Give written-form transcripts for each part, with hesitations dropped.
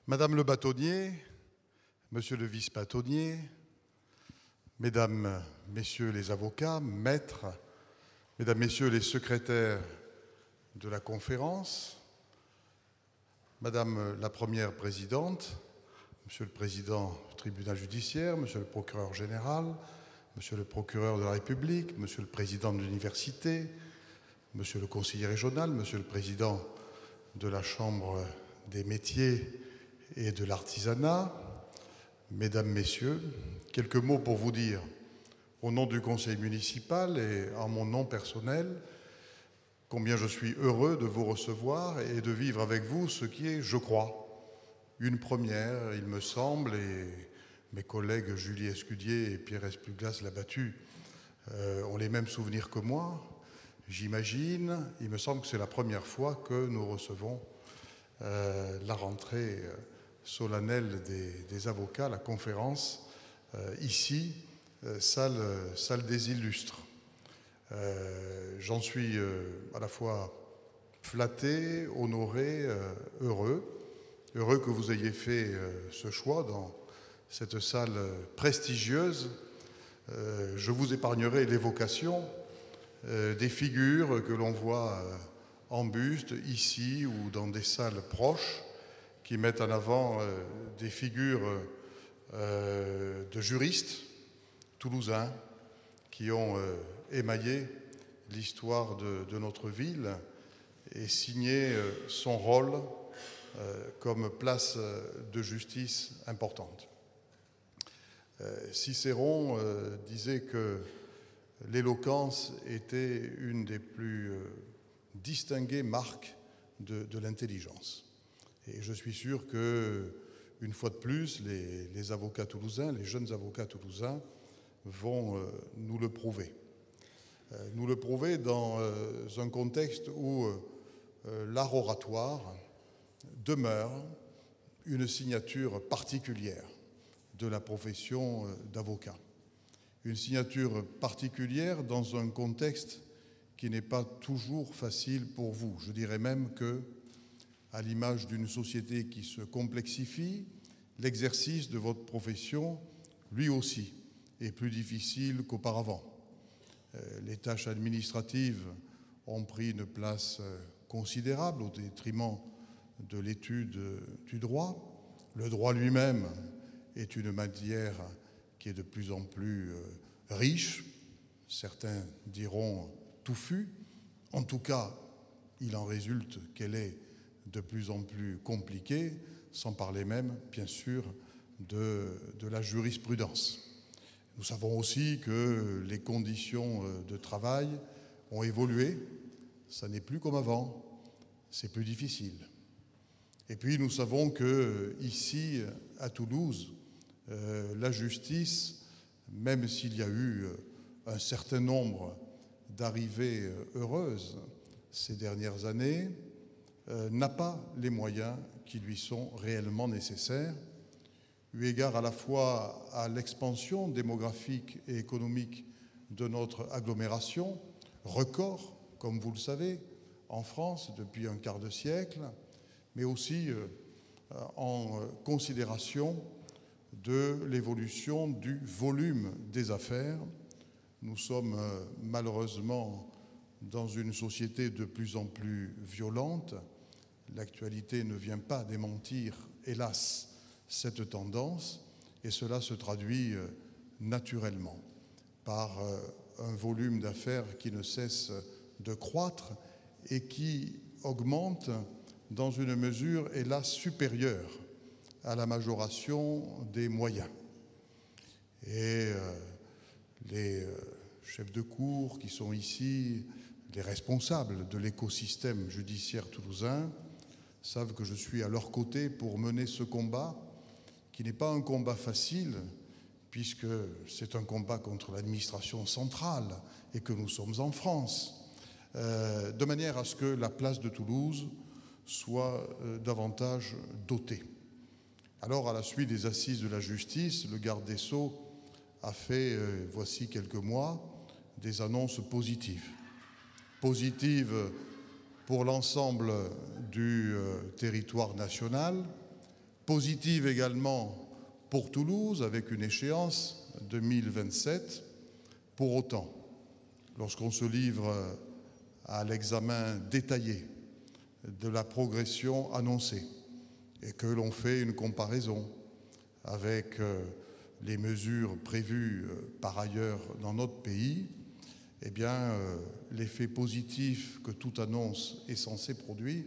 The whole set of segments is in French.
Madame le bâtonnier, Monsieur le vice-bâtonnier, Mesdames, Messieurs les avocats, maîtres, Mesdames, Messieurs les secrétaires de la conférence, Madame la Première Présidente, Monsieur le Président du tribunal judiciaire, Monsieur le procureur général, Monsieur le procureur de la République, Monsieur le Président de l'université, Monsieur le conseiller régional, Monsieur le Président de la Chambre des métiers et de l'artisanat, Mesdames, Messieurs, quelques mots pour vous dire, au nom du conseil municipal et en mon nom personnel, combien je suis heureux de vous recevoir et de vivre avec vous ce qui est, je crois, une première, il me semble, et mes collègues Julie Escudier et Pierre Espuglas-Labattu ont les mêmes souvenirs que moi, j'imagine. Il me semble que c'est la première fois que nous recevons la rentrée solennelle des avocats, la conférence, ici, salle des illustres. J'en suis à la fois flatté, honoré, heureux que vous ayez fait ce choix dans cette salle prestigieuse. Je vous épargnerai l'évocation des figures que l'on voit en buste ici ou dans des salles proches qui mettent en avant des figures de juristes toulousains qui ont émaillé l'histoire de notre ville et signé son rôle comme place de justice importante. Cicéron disait que l'éloquence était une des plus distinguées marques de l'intelligence. Et je suis sûr que, une fois de plus, les avocats toulousains, les jeunes avocats toulousains, vont nous le prouver. Nous le prouver dans un contexte où l'art oratoire demeure une signature particulière de la profession d'avocat. Une signature particulière dans un contexte qui n'est pas toujours facile pour vous. Je dirais même que, à l'image d'une société qui se complexifie, l'exercice de votre profession, lui aussi, est plus difficile qu'auparavant. Les tâches administratives ont pris une place considérable au détriment de l'étude du droit. Le droit lui-même est une matière qui est de plus en plus riche, certains diront touffue. En tout cas, il en résulte qu'elle est de plus en plus compliquée, sans parler même, bien sûr, de la jurisprudence. Nous savons aussi que les conditions de travail ont évolué. Ça n'est plus comme avant, c'est plus difficile. Et puis nous savons que ici, à Toulouse, la justice, même s'il y a eu un certain nombre d'arrivées heureuses ces dernières années, n'a pas les moyens qui lui sont réellement nécessaires, eu égard à la fois à l'expansion démographique et économique de notre agglomération, record, comme vous le savez, en France depuis un quart de siècle, mais aussi en considération de l'évolution du volume des affaires. Nous sommes malheureusement dans une société de plus en plus violente. L'actualité ne vient pas démentir, hélas, cette tendance, et cela se traduit naturellement par un volume d'affaires qui ne cesse de croître et qui augmente dans une mesure, hélas, supérieure à la majoration des moyens. Et les chefs de cour qui sont ici, les responsables de l'écosystème judiciaire toulousain, savent que je suis à leur côté pour mener ce combat, qui n'est pas un combat facile, puisque c'est un combat contre l'administration centrale et que nous sommes en France, de manière à ce que la place de Toulouse soit davantage dotée. Alors, à la suite des assises de la justice, le garde des Sceaux a fait, voici quelques mois, des annonces positives. Positives pour l'ensemble du territoire national, positive également pour Toulouse, avec une échéance 2027. Pour autant, lorsqu'on se livre à l'examen détaillé de la progression annoncée et que l'on fait une comparaison avec les mesures prévues par ailleurs dans notre pays, eh bien, l'effet positif que toute annonce est censée produire,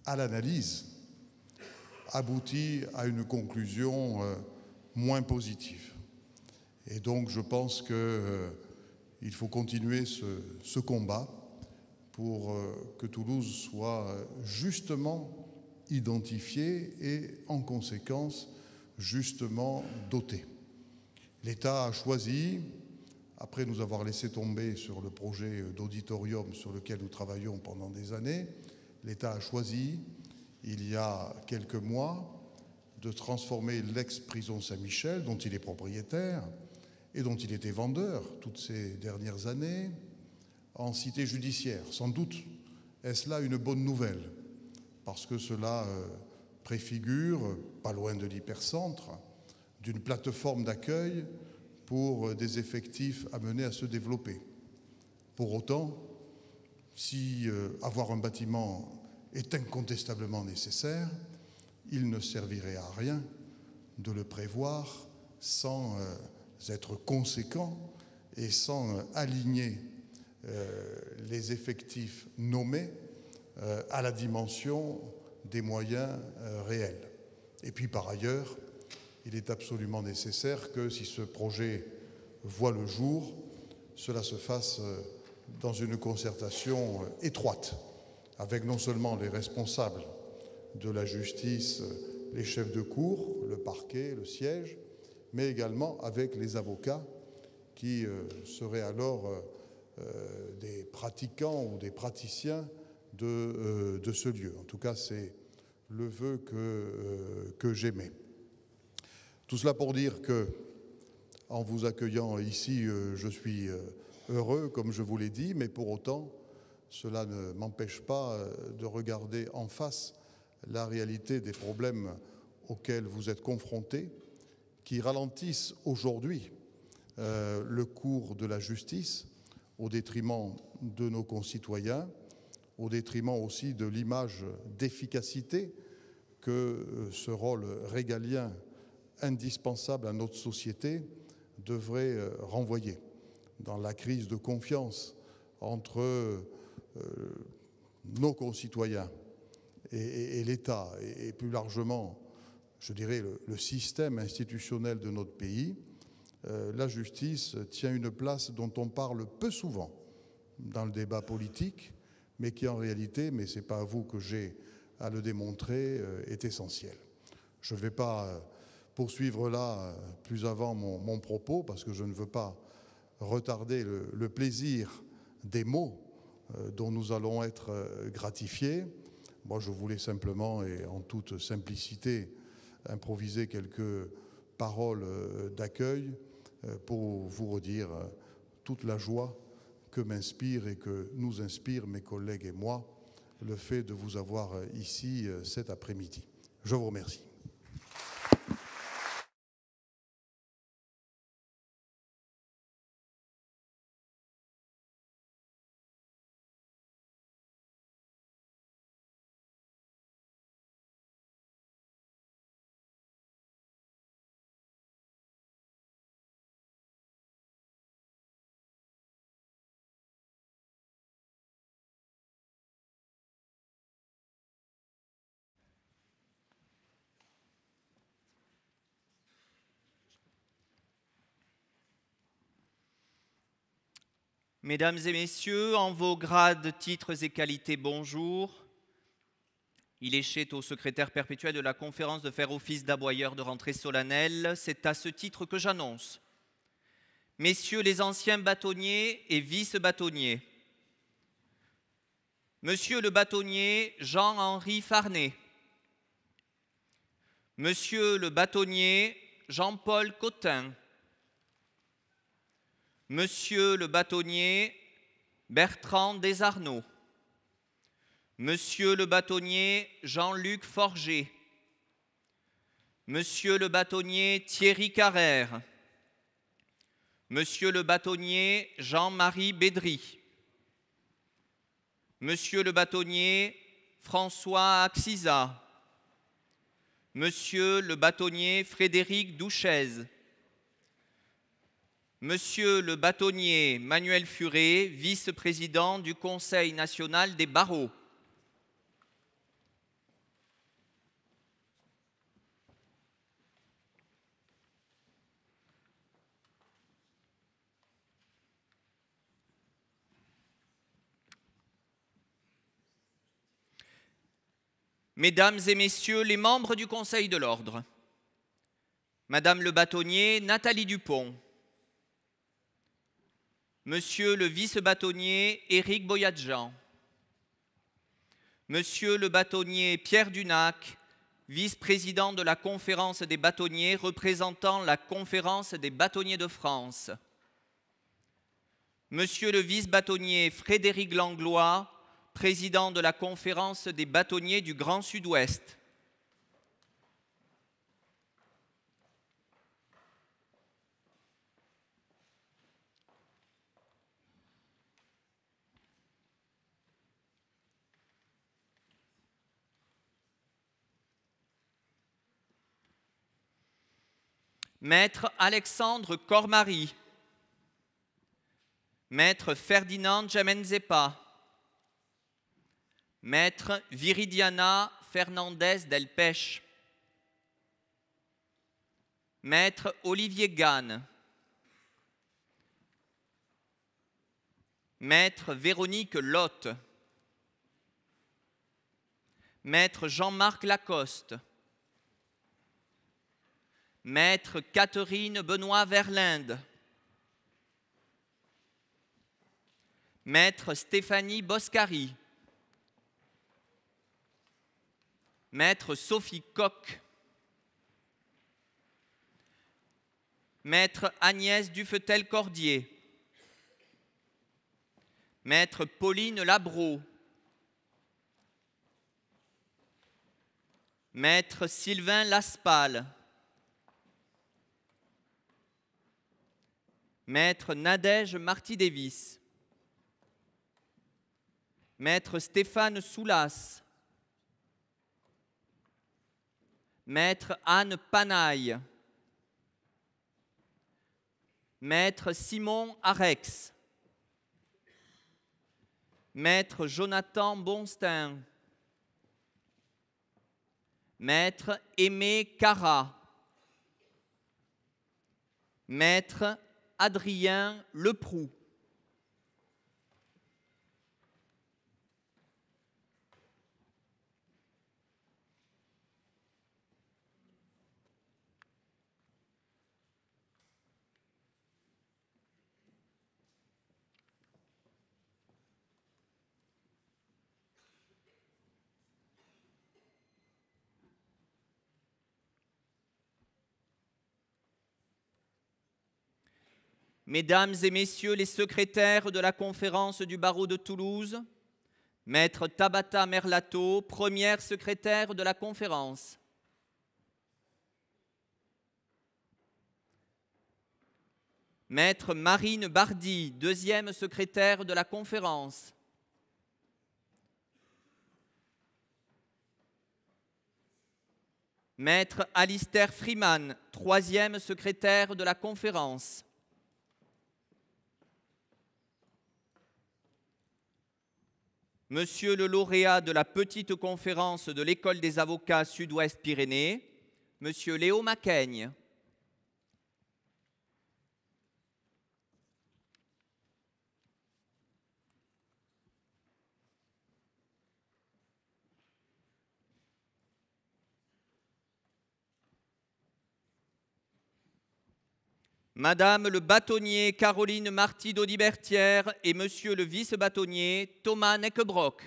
à l'analyse, aboutit à une conclusion moins positive. Et donc, je pense qu'il faut continuer ce combat pour que Toulouse soit justement identifiée et, en conséquence, justement dotée. L'État a choisi, après nous avoir laissé tomber sur le projet d'auditorium sur lequel nous travaillons pendant des années, l'État a choisi, il y a quelques mois, de transformer l'ex-prison Saint-Michel, dont il est propriétaire et dont il était vendeur toutes ces dernières années, en cité judiciaire. Sans doute est-ce là une bonne nouvelle, parce que cela préfigure, pas loin de l'hypercentre, d'une plateforme d'accueil pour des effectifs amenés à se développer. Pour autant, si avoir un bâtiment est incontestablement nécessaire, il ne servirait à rien de le prévoir sans être conséquent et sans aligner les effectifs nommés à la dimension des moyens réels. Et puis par ailleurs, il est absolument nécessaire que si ce projet voit le jour, cela se fasse dans une concertation étroite avec non seulement les responsables de la justice, les chefs de cour, le parquet, le siège, mais également avec les avocats qui seraient alors des pratiquants ou des praticiens de ce lieu. En tout cas, c'est le vœu que j'émets. Tout cela pour dire que, en vous accueillant ici, je suis heureux, comme je vous l'ai dit, mais pour autant, cela ne m'empêche pas de regarder en face la réalité des problèmes auxquels vous êtes confrontés, qui ralentissent aujourd'hui le cours de la justice au détriment de nos concitoyens, au détriment aussi de l'image d'efficacité que ce rôle régalien indispensable à notre société devrait renvoyer. Dans la crise de confiance entre nos concitoyens et l'État, et plus largement, je dirais, le système institutionnel de notre pays, la justice tient une place dont on parle peu souvent dans le débat politique, mais qui en réalité, mais ce n'est pas à vous que j'ai à le démontrer, est essentielle. Je ne vais pas poursuivre là plus avant mon propos, parce que je ne veux pas retarder le plaisir des mots dont nous allons être gratifiés. Moi, je voulais simplement, et en toute simplicité, improviser quelques paroles d'accueil pour vous redire toute la joie que m'inspire et que nous inspire mes collègues et moi le fait de vous avoir ici cet après-midi. Je vous remercie. Mesdames et messieurs, en vos grades, titres et qualités, bonjour. Il échait au secrétaire perpétuel de la conférence de faire office d'aboyeur de rentrée solennelle. C'est à ce titre que j'annonce. Messieurs les anciens bâtonniers et vice-bâtonniers, Monsieur le bâtonnier Jean-Henri Farnet, Monsieur le bâtonnier Jean-Paul Cotin, Monsieur le bâtonnier Bertrand Desarnaud, Monsieur le bâtonnier Jean-Luc Forger, Monsieur le bâtonnier Thierry Carrère, Monsieur le bâtonnier Jean-Marie Bédry, Monsieur le bâtonnier François Axisa, Monsieur le bâtonnier Frédéric Douchez, Monsieur le bâtonnier Manuel Furet, vice-président du Conseil national des barreaux. Mesdames et Messieurs les membres du Conseil de l'Ordre, Madame le bâtonnier Nathalie Dupont, Monsieur le vice-bâtonnier Éric Boyadjian, Monsieur le bâtonnier Pierre Dunac, vice-président de la Conférence des bâtonniers représentant la Conférence des bâtonniers de France, Monsieur le vice-bâtonnier Frédéric Langlois, président de la Conférence des bâtonniers du Grand Sud-Ouest, Maître Alexandre Cormary, Maître Ferdinand Djamenzepa, Maître Viridiana Fernandez del Pech, Maître Olivier Gane, Maître Véronique Lotte, Maître Jean-Marc Lacoste, Maître Catherine Benoît-Verlinde, Maître Stéphanie Boscari, Maître Sophie Coq, Maître Agnès Dufetel-Cordier, Maître Pauline Labro, Maître Sylvain Laspal, Maître Nadège Marty-Davis, Maître Stéphane Soulas, Maître Anne Panaille, Maître Simon Arex, Maître Jonathan Bonstein, Maître Aimé Cara, Maître Adrien Leproux, Mesdames et Messieurs les secrétaires de la Conférence du barreau de Toulouse, Maître Tabata Merlato, première secrétaire de la Conférence, Maître Marine Bardy, deuxième secrétaire de la Conférence, Maître Alistair Freeman, troisième secrétaire de la Conférence, Monsieur le lauréat de la petite conférence de l'École des avocats Sud-Ouest Pyrénées, Monsieur Léo Macaigne. Madame le bâtonnier Caroline Marty d'Audibertière et Monsieur le vice-bâtonnier Thomas Neckebrock.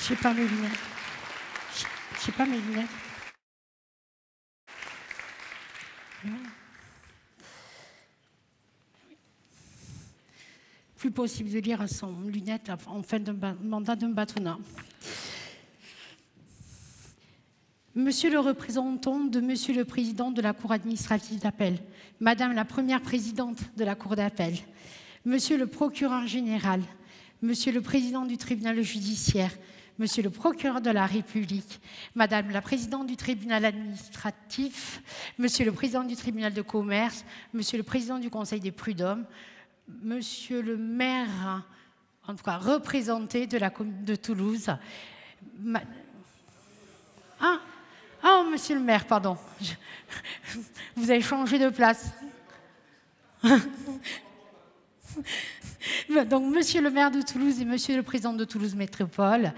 J'ai pas mes lunettes. J'ai pas mes lunettes. Plus possible de lire sans lunettes en fin de mandat d'un bâtonnat. Monsieur le représentant de Monsieur le Président de la Cour administrative d'appel, Madame la Première Présidente de la Cour d'appel, Monsieur le Procureur général, Monsieur le Président du Tribunal judiciaire, Monsieur le Procureur de la République, Madame la Présidente du Tribunal administratif, Monsieur le Président du Tribunal de commerce, Monsieur le Président du Conseil des prud'hommes, Monsieur le maire, en tout cas représenté de la commune de Toulouse, Oh, monsieur le maire, pardon. Vous avez changé de place. Donc, monsieur le maire de Toulouse et monsieur le président de Toulouse Métropole,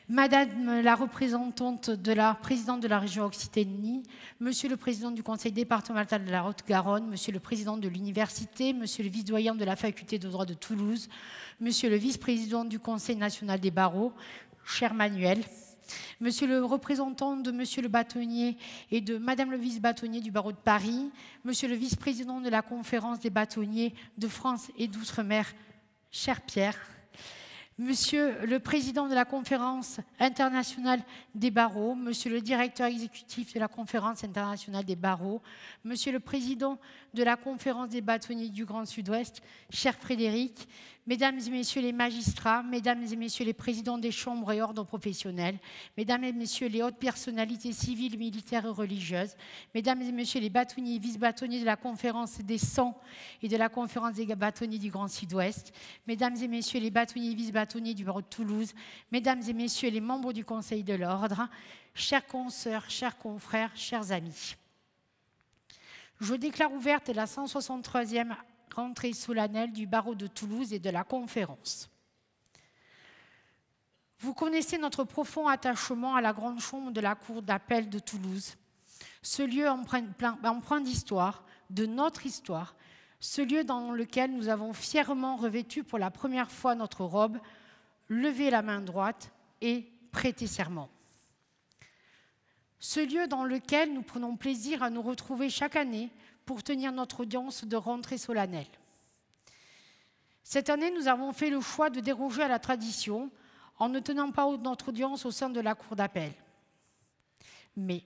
madame la représentante de la présidente de la région Occitanie, monsieur le président du conseil départemental de la Haute-Garonne, monsieur le président de l'université, monsieur le vice-doyen de la faculté de droit de Toulouse, monsieur le vice-président du conseil national des barreaux, cher Manuel, monsieur le représentant de monsieur le bâtonnier et de madame le vice-bâtonnier du barreau de Paris, monsieur le vice-président de la conférence des bâtonniers de France et d'Outre-mer, cher Pierre, monsieur le président de la conférence internationale des barreaux, monsieur le directeur exécutif de la conférence internationale des barreaux, monsieur le président de la conférence des bâtonniers du Grand Sud-Ouest, cher Frédéric, mesdames et messieurs les magistrats, mesdames et messieurs les présidents des chambres et ordres professionnels, mesdames et messieurs les hautes personnalités civiles, militaires et religieuses, mesdames et messieurs les bâtonniers et vice-bâtonniers de la conférence des 100 et de la conférence des bâtonniers du Grand Sud-Ouest, mesdames et messieurs les bâtonniers et vice-bâtonniers du barreau de Toulouse, mesdames et messieurs les membres du Conseil de l'Ordre, chers consoeurs, chers confrères, chers amis. Je déclare ouverte la 163e rentrée solennelle du barreau de Toulouse et de la conférence. Vous connaissez notre profond attachement à la grande chambre de la cour d'appel de Toulouse, ce lieu empreint d'histoire, de notre histoire, ce lieu dans lequel nous avons fièrement revêtu pour la première fois notre robe, levé la main droite et prêté serment. Ce lieu dans lequel nous prenons plaisir à nous retrouver chaque année pour tenir notre audience de rentrée solennelle. Cette année, nous avons fait le choix de déroger à la tradition en ne tenant pas notre audience au sein de la cour d'appel. Mais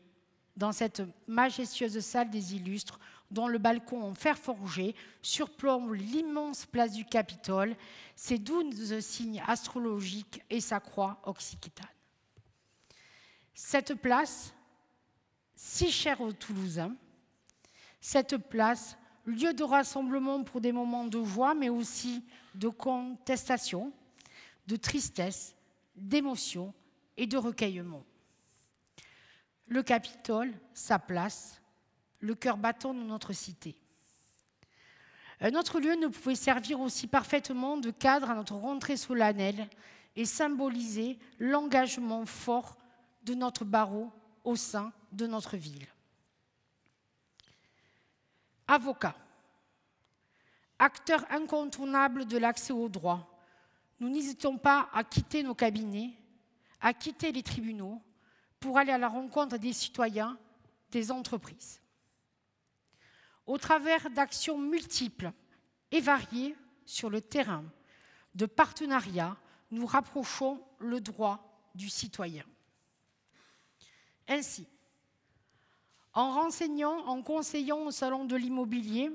dans cette majestueuse salle des illustres, dont le balcon en fer forgé surplombe l'immense place du Capitole, ses 12 signes astrologiques et sa croix occitane. Cette place, si chère aux Toulousains, cette place, lieu de rassemblement pour des moments de joie, mais aussi de contestation, de tristesse, d'émotion et de recueillement. Le Capitole, sa place, le cœur battant de notre cité. Un autre lieu ne pouvait servir aussi parfaitement de cadre à notre rentrée solennelle et symboliser l'engagement fort de notre barreau au sein de notre ville. Avocats, acteurs incontournables de l'accès au droit, nous n'hésitons pas à quitter nos cabinets, à quitter les tribunaux pour aller à la rencontre des citoyens, des entreprises. Au travers d'actions multiples et variées sur le terrain, de partenariats, nous rapprochons le droit du citoyen. Ainsi, en renseignant, en conseillant au Salon de l'immobilier,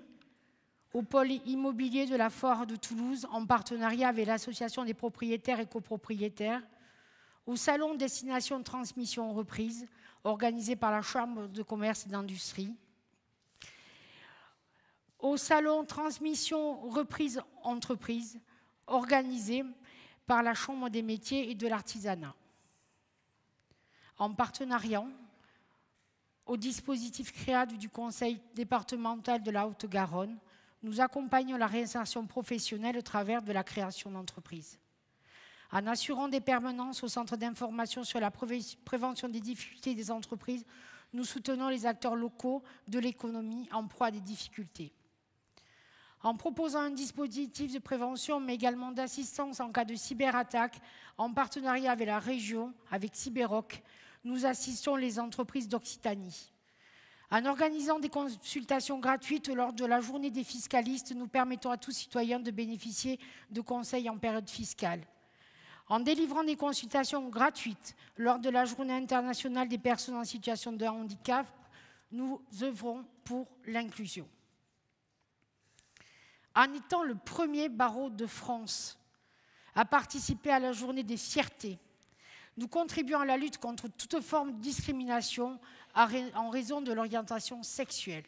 au pôle immobilier de la Foire de Toulouse, en partenariat avec l'Association des propriétaires et copropriétaires, au Salon Destination Transmission Reprise, organisé par la Chambre de commerce et d'industrie, au Salon Transmission Reprise Entreprise, organisé par la Chambre des métiers et de l'artisanat. En partenariat au dispositif créable du Conseil départemental de la Haute-Garonne, nous accompagnons la réinsertion professionnelle au travers de la création d'entreprises. En assurant des permanences au centre d'information sur la prévention des difficultés des entreprises, nous soutenons les acteurs locaux de l'économie en proie à des difficultés. en proposant un dispositif de prévention, mais également d'assistance en cas de cyberattaque, en partenariat avec la région, avec Cyberoc, nous assistons les entreprises d'Occitanie. En organisant des consultations gratuites lors de la journée des fiscalistes, nous permettons à tout citoyen de bénéficier de conseils en période fiscale. En délivrant des consultations gratuites lors de la journée internationale des personnes en situation de handicap, nous œuvrons pour l'inclusion. En étant le premier barreau de France à participer à la journée des fiertés, nous contribuons à la lutte contre toute forme de discrimination en raison de l'orientation sexuelle.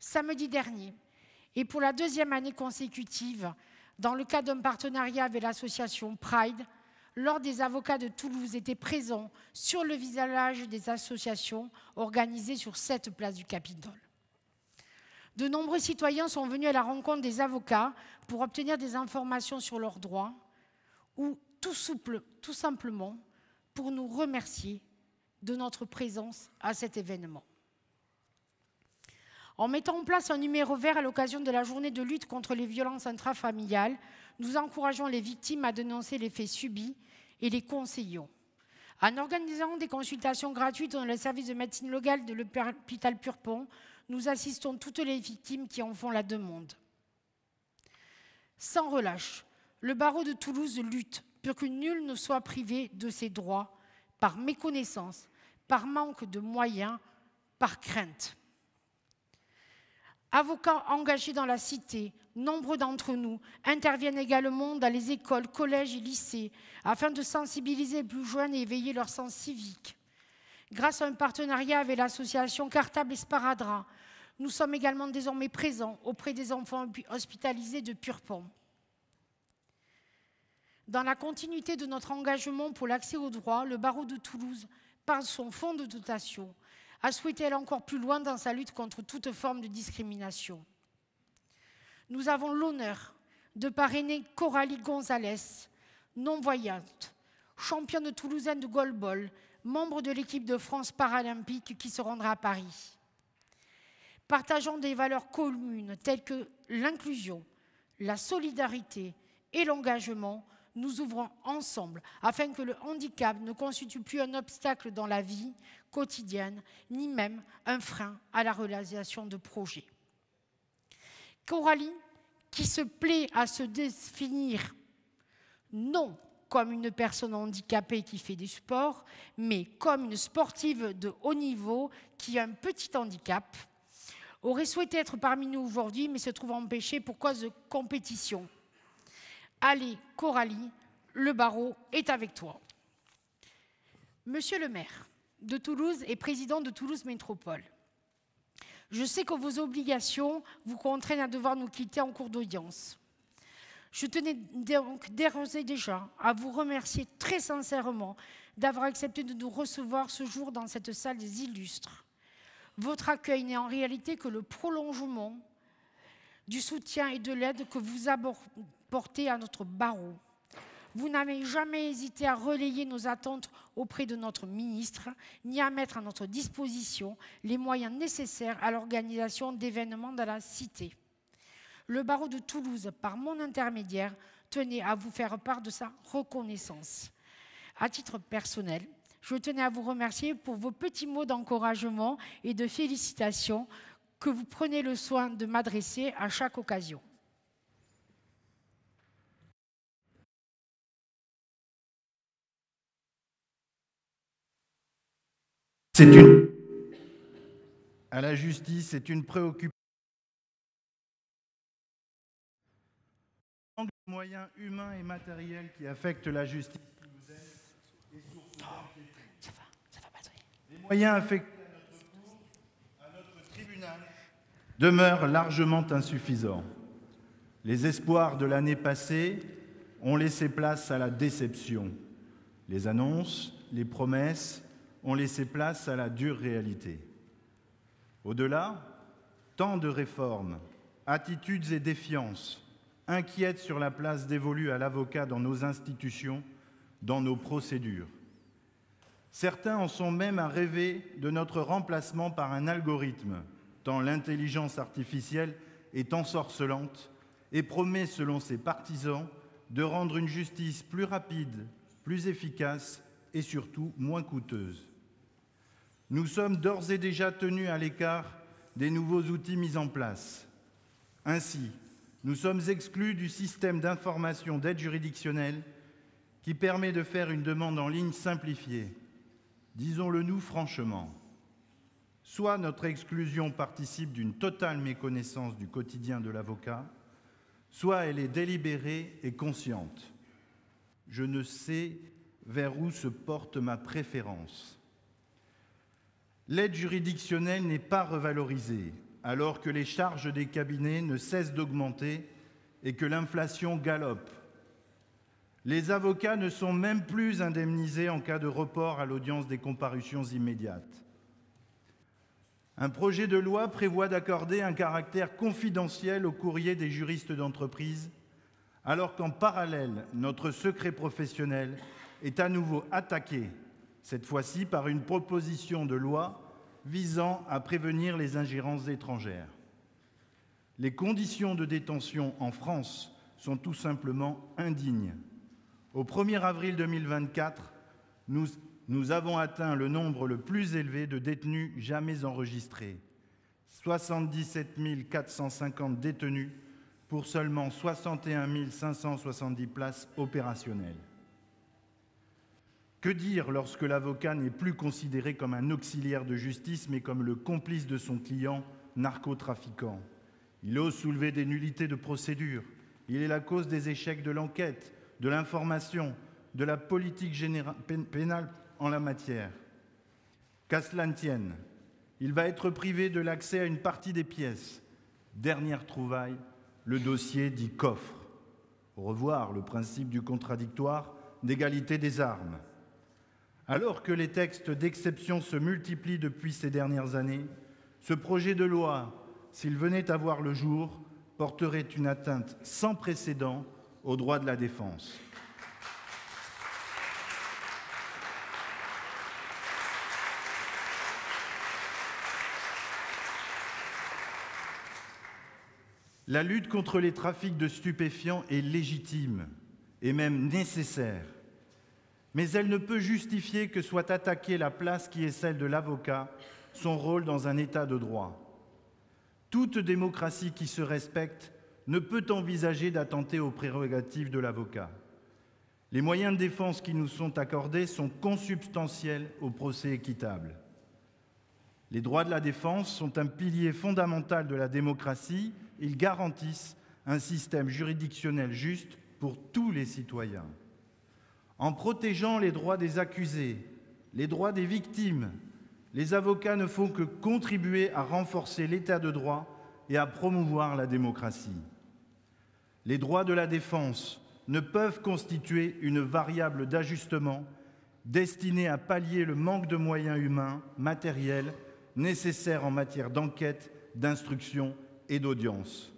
Samedi dernier, et pour la deuxième année consécutive, dans le cadre d'un partenariat avec l'association Pride, l'Ordre des avocats de Toulouse était présent sur le village des associations organisées sur 7 places du Capitole. De nombreux citoyens sont venus à la rencontre des avocats pour obtenir des informations sur leurs droits ou tout simplement pour nous remercier de notre présence à cet événement. En mettant en place un numéro vert à l'occasion de la journée de lutte contre les violences intrafamiliales, nous encourageons les victimes à dénoncer les faits subis et les conseillons. En organisant des consultations gratuites dans le service de médecine légale de l'hôpital Purpont, nous assistons toutes les victimes qui en font la demande. Sans relâche, le barreau de Toulouse lutte pour que nul ne soit privé de ses droits par méconnaissance, par manque de moyens, par crainte. Avocats engagés dans la cité, nombre d'entre nous interviennent également dans les écoles, collèges et lycées afin de sensibiliser les plus jeunes et éveiller leur sens civique. Grâce à un partenariat avec l'association Cartable et Sparadrap, nous sommes également désormais présents auprès des enfants hospitalisés de Purpont. Dans la continuité de notre engagement pour l'accès aux droits, le barreau de Toulouse, par son fonds de dotation, a souhaité aller encore plus loin dans sa lutte contre toute forme de discrimination. Nous avons l'honneur de parrainer Coralie Gonzalez, non-voyante, championne toulousaine de goalball, membre de l'équipe de France paralympique qui se rendra à Paris. Partageant des valeurs communes telles que l'inclusion, la solidarité et l'engagement, nous ouvrons ensemble afin que le handicap ne constitue plus un obstacle dans la vie quotidienne, ni même un frein à la réalisation de projets. Coralie, qui se plaît à se définir non comme une personne handicapée qui fait du sport, mais comme une sportive de haut niveau qui a un petit handicap, aurait souhaité être parmi nous aujourd'hui, mais se trouve empêchée pour cause de compétition. Allez, Coralie, le barreau est avec toi. Monsieur le maire de Toulouse et président de Toulouse Métropole, je sais que vos obligations vous contraignent à devoir nous quitter en cours d'audience. Je tenais donc d'ores et déjà à vous remercier très sincèrement d'avoir accepté de nous recevoir ce jour dans cette salle des illustres. Votre accueil n'est en réalité que le prolongement du soutien et de l'aide que vous apportez à notre barreau. Vous n'avez jamais hésité à relayer nos attentes auprès de notre ministre, ni à mettre à notre disposition les moyens nécessaires à l'organisation d'événements dans la cité. Le barreau de Toulouse, par mon intermédiaire, tenait à vous faire part de sa reconnaissance. À titre personnel, je tenais à vous remercier pour vos petits mots d'encouragement et de félicitations que vous prenez le soin de m'adresser à chaque occasion. À la justice, c'est une préoccupation. Le manque de moyens humains et matériels qui affectent la justice toulousaine est source d'inquiétude. Les moyens affectés à notre cour, à notre tribunal, demeurent largement insuffisants. Les espoirs de l'année passée ont laissé place à la déception. Les annonces, les promesses ont laissé place à la dure réalité. Au-delà, tant de réformes, attitudes et défiances inquiètent sur la place dévolue à l'avocat dans nos institutions, dans nos procédures. Certains en sont même à rêver de notre remplacement par un algorithme, tant l'intelligence artificielle est ensorcelante et promet, selon ses partisans, de rendre une justice plus rapide, plus efficace et surtout moins coûteuse. Nous sommes d'ores et déjà tenus à l'écart des nouveaux outils mis en place. Ainsi, nous sommes exclus du système d'information d'aide juridictionnelle qui permet de faire une demande en ligne simplifiée. Disons-le nous franchement, soit notre exclusion participe d'une totale méconnaissance du quotidien de l'avocat, soit elle est délibérée et consciente. Je ne sais vers où se porte ma préférence. L'aide juridictionnelle n'est pas revalorisée, alors que les charges des cabinets ne cessent d'augmenter et que l'inflation galope. Les avocats ne sont même plus indemnisés en cas de report à l'audience des comparutions immédiates. Un projet de loi prévoit d'accorder un caractère confidentiel au courrier des juristes d'entreprise, alors qu'en parallèle, notre secret professionnel est à nouveau attaqué, cette fois-ci par une proposition de loi visant à prévenir les ingérences étrangères. Les conditions de détention en France sont tout simplement indignes. Au 1er avril 2024, nous avons atteint le nombre le plus élevé de détenus jamais enregistrés. 77 450 détenus pour seulement 61 570 places opérationnelles. Que dire lorsque l'avocat n'est plus considéré comme un auxiliaire de justice, mais comme le complice de son client narcotrafiquant? Il ose soulever des nullités de procédure. Il est la cause des échecs de l'enquête, de l'information, de la politique pénale en la matière. Qu'à cela ne tienne, il va être privé de l'accès à une partie des pièces. Dernière trouvaille, le dossier dit coffre. Au revoir le principe du contradictoire, d'égalité des armes. Alors que les textes d'exception se multiplient depuis ces dernières années, ce projet de loi, s'il venait à voir le jour, porterait une atteinte sans précédent aux droits de la défense. La lutte contre les trafics de stupéfiants est légitime et même nécessaire, mais elle ne peut justifier que soit attaquée la place qui est celle de l'avocat, son rôle dans un État de droit. Toute démocratie qui se respecte ne peut envisager d'attenter aux prérogatives de l'avocat. Les moyens de défense qui nous sont accordés sont consubstantiels au procès équitable. Les droits de la défense sont un pilier fondamental de la démocratie. Ils garantissent un système juridictionnel juste pour tous les citoyens. En protégeant les droits des accusés, les droits des victimes, les avocats ne font que contribuer à renforcer l'état de droit et à promouvoir la démocratie. Les droits de la défense ne peuvent constituer une variable d'ajustement destinée à pallier le manque de moyens humains, matériels, nécessaires en matière d'enquête, d'instruction et d'audience.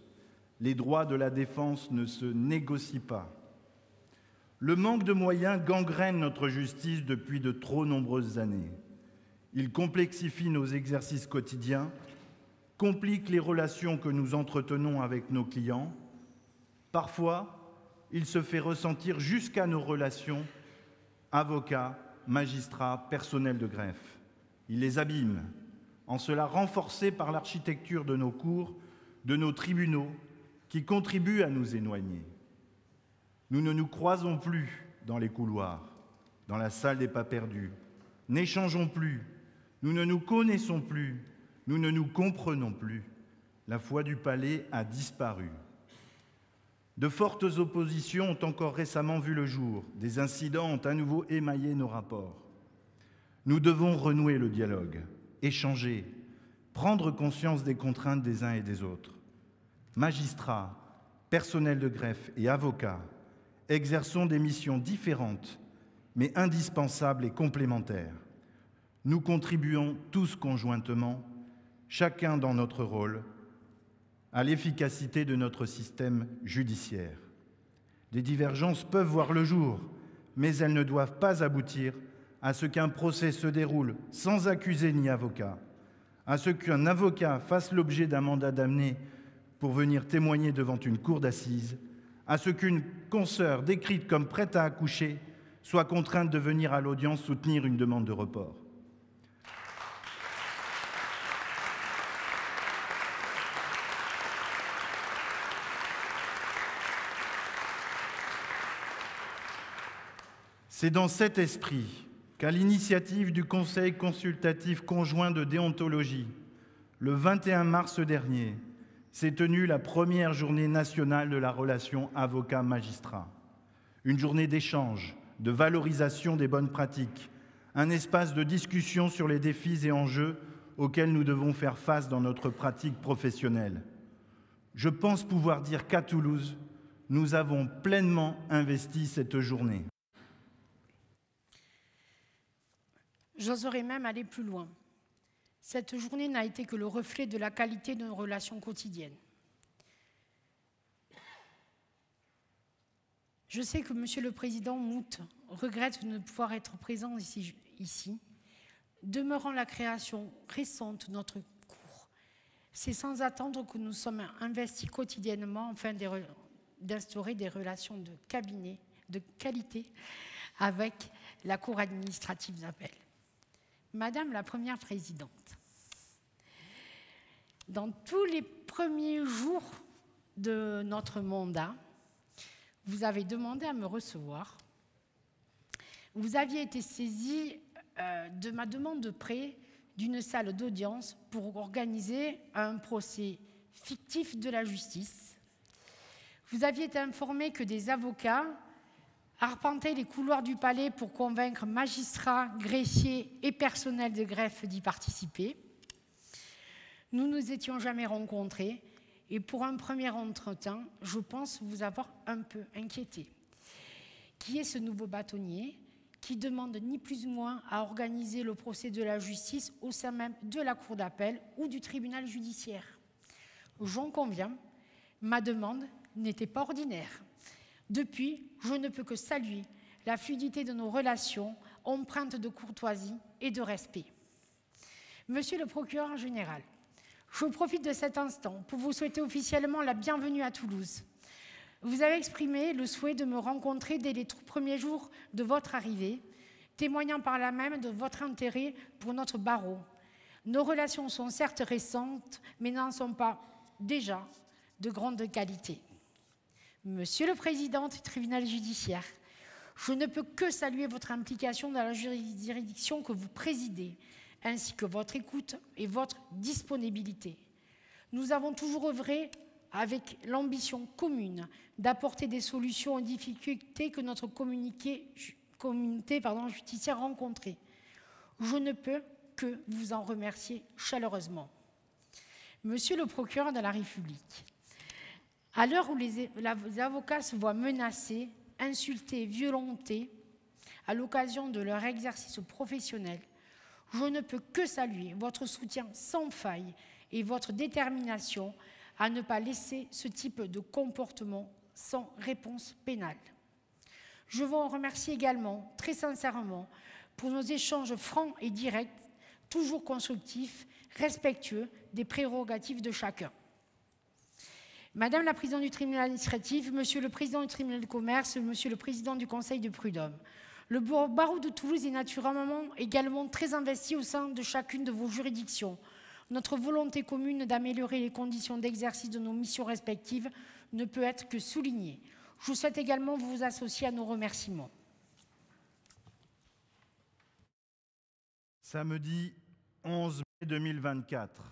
Les droits de la défense ne se négocient pas. Le manque de moyens gangrène notre justice depuis de trop nombreuses années. Il complexifie nos exercices quotidiens, complique les relations que nous entretenons avec nos clients. Parfois, il se fait ressentir jusqu'à nos relations avocats, magistrats, personnel de greffe. Il les abîme, en cela renforcé par l'architecture de nos cours, de nos tribunaux, qui contribuent à nous éloigner. Nous ne nous croisons plus dans les couloirs, dans la salle des pas perdus, n'échangeons plus, nous ne nous connaissons plus, nous ne nous comprenons plus. La foi du palais a disparu. De fortes oppositions ont encore récemment vu le jour. Des incidents ont à nouveau émaillé nos rapports. Nous devons renouer le dialogue, échanger, prendre conscience des contraintes des uns et des autres. Magistrats, personnel de greffe et avocats, exerçons des missions différentes, mais indispensables et complémentaires. Nous contribuons tous conjointement, chacun dans notre rôle, à l'efficacité de notre système judiciaire. Des divergences peuvent voir le jour, mais elles ne doivent pas aboutir à ce qu'un procès se déroule sans accusé ni avocat, à ce qu'un avocat fasse l'objet d'un mandat d'amener pour venir témoigner devant une cour d'assises, à ce qu'une consoeur décrite comme prête à accoucher soit contrainte de venir à l'audience soutenir une demande de report. C'est dans cet esprit qu'à l'initiative du Conseil consultatif conjoint de déontologie, le 21 mars dernier, s'est tenue la première journée nationale de la relation avocat-magistrat. Une journée d'échange, de valorisation des bonnes pratiques, un espace de discussion sur les défis et enjeux auxquels nous devons faire face dans notre pratique professionnelle. Je pense pouvoir dire qu'à Toulouse, nous avons pleinement investi cette journée. J'oserais même aller plus loin. Cette journée n'a été que le reflet de la qualité de nos relations quotidiennes. Je sais que M. le Président Mout regrette de ne pouvoir être présent ici. Demeurant la création récente de notre cours, c'est sans attendre que nous sommes investis quotidiennement afin d'instaurer des relations de cabinet de qualité avec la Cour administrative d'appel. Madame la Première Présidente, dans tous les premiers jours de notre mandat, vous avez demandé à me recevoir. Vous aviez été saisie de ma demande de prêt d'une salle d'audience pour organiser un procès fictif de la justice. Vous aviez été informé que des avocats arpentaient les couloirs du palais pour convaincre magistrats, greffiers et personnel de greffe d'y participer. Nous ne nous étions jamais rencontrés et pour un premier entretien, je pense vous avoir un peu inquiété. Qui est ce nouveau bâtonnier qui demande ni plus ni moins à organiser le procès de la justice au sein même de la cour d'appel ou du tribunal judiciaire? J'en conviens, ma demande n'était pas ordinaire. Depuis, je ne peux que saluer la fluidité de nos relations, empreintes de courtoisie et de respect. Monsieur le procureur général, je profite de cet instant pour vous souhaiter officiellement la bienvenue à Toulouse. Vous avez exprimé le souhait de me rencontrer dès les tout premiers jours de votre arrivée, témoignant par là même de votre intérêt pour notre barreau. Nos relations sont certes récentes, mais n'en sont pas déjà de grande qualité. Monsieur le Président du tribunal judiciaire, je ne peux que saluer votre implication dans la juridiction que vous présidez, ainsi que votre écoute et votre disponibilité. Nous avons toujours œuvré avec l'ambition commune d'apporter des solutions aux difficultés que notre communauté judiciaire rencontrait. Je ne peux que vous en remercier chaleureusement. Monsieur le procureur de la République, à l'heure où les avocats se voient menacés, insultés, violentés à l'occasion de leur exercice professionnel, je ne peux que saluer votre soutien sans faille et votre détermination à ne pas laisser ce type de comportement sans réponse pénale. Je vous remercie également, très sincèrement, pour nos échanges francs et directs, toujours constructifs, respectueux des prérogatives de chacun. Madame la Présidente du tribunal administratif, Monsieur le Président du tribunal de commerce, Monsieur le Président du Conseil de prud'homme, le barreau de Toulouse est naturellement également très investi au sein de chacune de vos juridictions. Notre volonté commune d'améliorer les conditions d'exercice de nos missions respectives ne peut être que soulignée. Je souhaite également vous associer à nos remerciements. Samedi 11 mai 2024,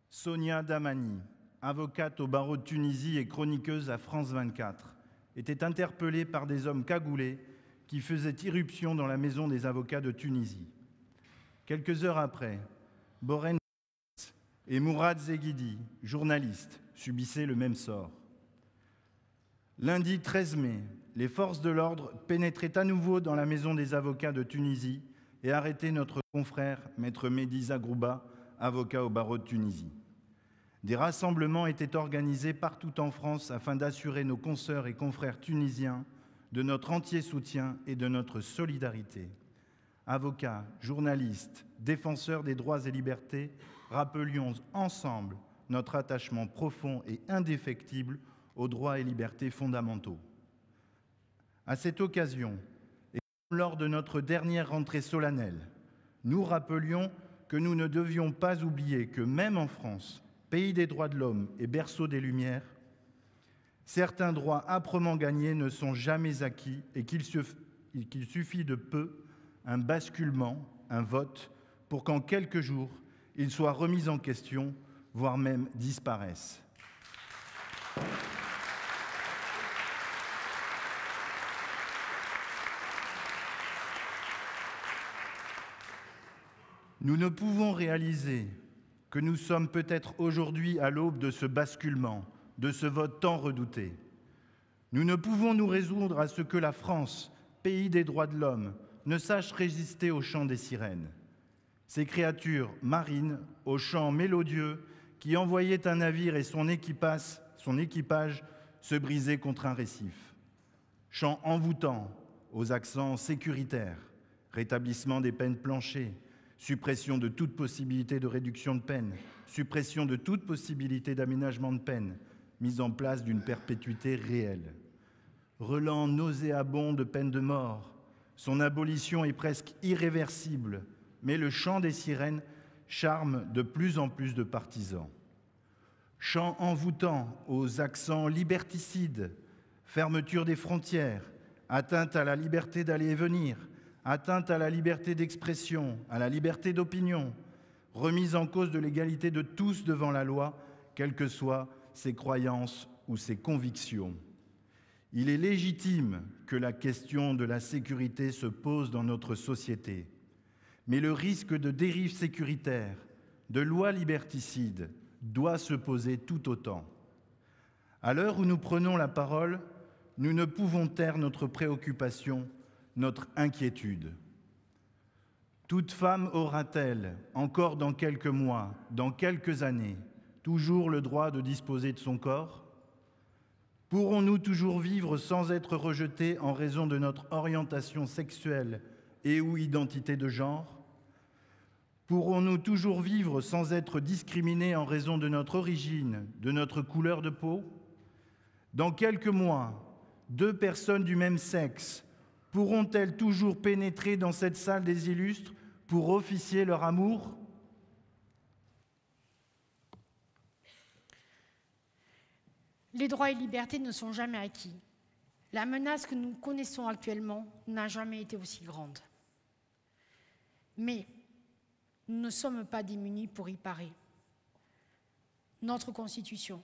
Sonia Damani, avocate au barreau de Tunisie et chroniqueuse à France 24, était interpellée par des hommes cagoulés qui faisaient irruption dans la maison des avocats de Tunisie. Quelques heures après, Borène et Mourad Zeghidi, journalistes, subissaient le même sort. Lundi 13 mai, les forces de l'ordre pénétraient à nouveau dans la maison des avocats de Tunisie et arrêtaient notre confrère, maître Mehdi Zagrouba, avocat au barreau de Tunisie. Des rassemblements étaient organisés partout en France afin d'assurer nos consoeurs et confrères tunisiens de notre entier soutien et de notre solidarité. Avocats, journalistes, défenseurs des droits et libertés, rappelions ensemble notre attachement profond et indéfectible aux droits et libertés fondamentaux. À cette occasion, et lors de notre dernière rentrée solennelle, nous rappelions que nous ne devions pas oublier que même en France, pays des droits de l'homme et berceau des Lumières, certains droits âprement gagnés ne sont jamais acquis et qu'il suffit de peu, un basculement, un vote, pour qu'en quelques jours, ils soient remis en question, voire même disparaissent. Nous ne pouvons réaliser que nous sommes peut-être aujourd'hui à l'aube de ce basculement, de ce vote tant redouté. Nous ne pouvons nous résoudre à ce que la France, pays des droits de l'homme, ne sache résister au chant des sirènes. Ces créatures marines, au chant mélodieux, qui envoyaient un navire et son équipage se briser contre un récif. Chant envoûtant, aux accents sécuritaires, rétablissement des peines planchées, suppression de toute possibilité de réduction de peine, suppression de toute possibilité d'aménagement de peine, mise en place d'une perpétuité réelle. Relent nauséabond de peine de mort, son abolition est presque irréversible, mais le chant des sirènes charme de plus en plus de partisans. Chant envoûtant aux accents liberticides, fermeture des frontières, atteinte à la liberté d'aller et venir, atteinte à la liberté d'expression, à la liberté d'opinion, remise en cause de l'égalité de tous devant la loi, quelles que soient ses croyances ou ses convictions. Il est légitime que la question de la sécurité se pose dans notre société, mais le risque de dérive sécuritaire, de lois liberticides, doit se poser tout autant. À l'heure où nous prenons la parole, nous ne pouvons taire notre préoccupation, notre inquiétude. Toute femme aura-t-elle, encore dans quelques mois, dans quelques années, toujours le droit de disposer de son corps ? Pourrons-nous toujours vivre sans être rejetés en raison de notre orientation sexuelle et ou identité de genre ? Pourrons-nous toujours vivre sans être discriminés en raison de notre origine, de notre couleur de peau ? Dans quelques mois, 2 personnes du même sexe pourront-elles toujours pénétrer dans cette salle des illustres pour officier leur amour ? Les droits et libertés ne sont jamais acquis. La menace que nous connaissons actuellement n'a jamais été aussi grande. Mais nous ne sommes pas démunis pour y parer. Notre Constitution,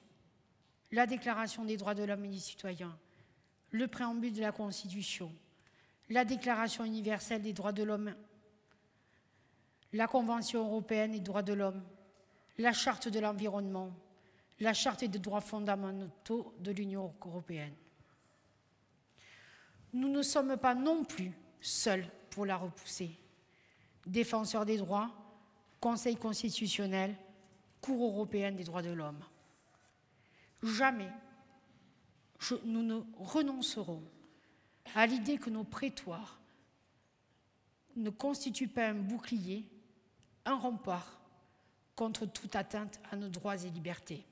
la Déclaration des droits de l'homme et des citoyens, le préambule de la Constitution, la Déclaration universelle des droits de l'homme, la Convention européenne des droits de l'homme, la Charte de l'environnement, la Charte des droits fondamentaux de l'Union européenne. Nous ne sommes pas non plus seuls pour la repousser. Défenseurs des droits, Conseil constitutionnel, Cour européenne des droits de l'homme. Jamais nous ne renoncerons à l'idée que nos prétoires ne constituent pas un bouclier, un rempart contre toute atteinte à nos droits et libertés.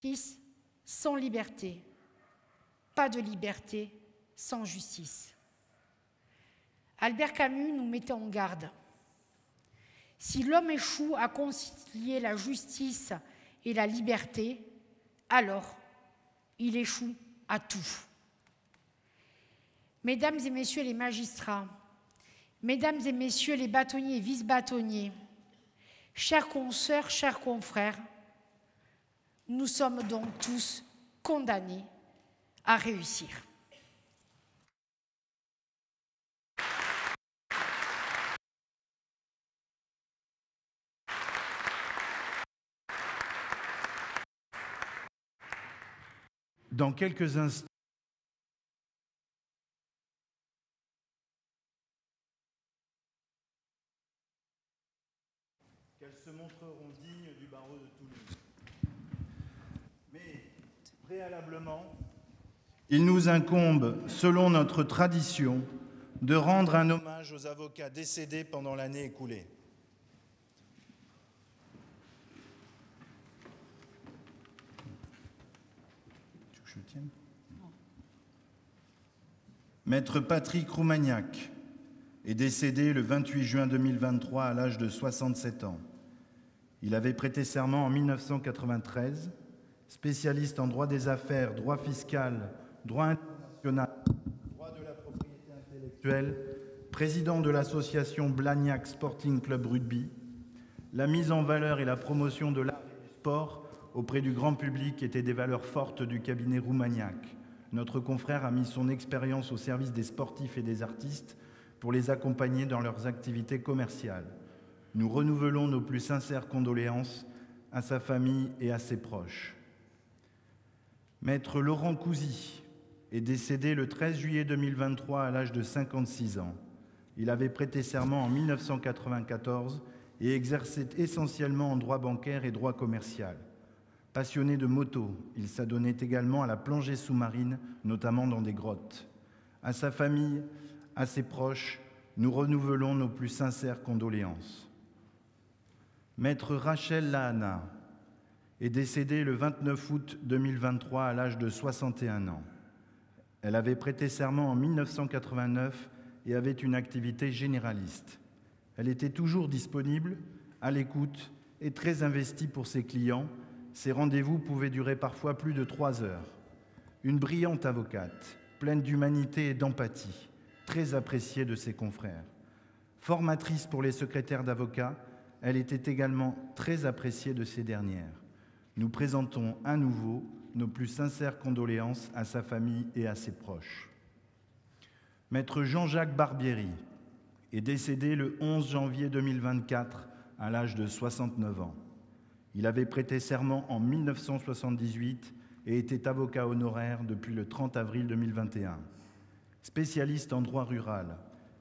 Justice sans liberté, pas de liberté sans justice. Albert Camus nous mettait en garde. Si l'homme échoue à concilier la justice et la liberté, alors il échoue à tout. Mesdames et messieurs les magistrats, mesdames et messieurs les bâtonniers et vice-bâtonniers, chers consoeurs, chers confrères, nous sommes donc tous condamnés à réussir. Dans quelques instants, qu'elles se montreront dignes du barreau de Toulouse. Mais, préalablement, il nous incombe, selon notre tradition, de rendre un hommage aux avocats décédés pendant l'année écoulée. que je tienne. Maître Patrick Roumaniac est décédé le 28 juin 2023 à l'âge de 67 ans. Il avait prêté serment en 1993, spécialiste en droit des affaires, droit fiscal, droit international, droit de la propriété intellectuelle, président de l'association Blagnac Sporting Club Rugby. La mise en valeur et la promotion de l'art et du sport auprès du grand public étaient des valeurs fortes du cabinet Roumaniac. Notre confrère a mis son expérience au service des sportifs et des artistes pour les accompagner dans leurs activités commerciales. Nous renouvelons nos plus sincères condoléances à sa famille et à ses proches. Maître Laurent Cousy est décédé le 13 juillet 2023 à l'âge de 56 ans. Il avait prêté serment en 1994 et exerçait essentiellement en droit bancaire et droit commercial. Passionné de moto, il s'adonnait également à la plongée sous-marine, notamment dans des grottes. À sa famille, à ses proches, nous renouvelons nos plus sincères condoléances. Maître Rachel Lahana est décédée le 29 août 2023 à l'âge de 61 ans. Elle avait prêté serment en 1989 et avait une activité généraliste. Elle était toujours disponible, à l'écoute et très investie pour ses clients. Ses rendez-vous pouvaient durer parfois plus de 3 heures. Une brillante avocate, pleine d'humanité et d'empathie, très appréciée de ses confrères. Formatrice pour les secrétaires d'avocats, elle était également très appréciée de ces dernières. Nous présentons à nouveau nos plus sincères condoléances à sa famille et à ses proches. Maître Jean-Jacques Barbieri est décédé le 11 janvier 2024 à l'âge de 69 ans. Il avait prêté serment en 1978 et était avocat honoraire depuis le 30 avril 2021. Spécialiste en droit rural,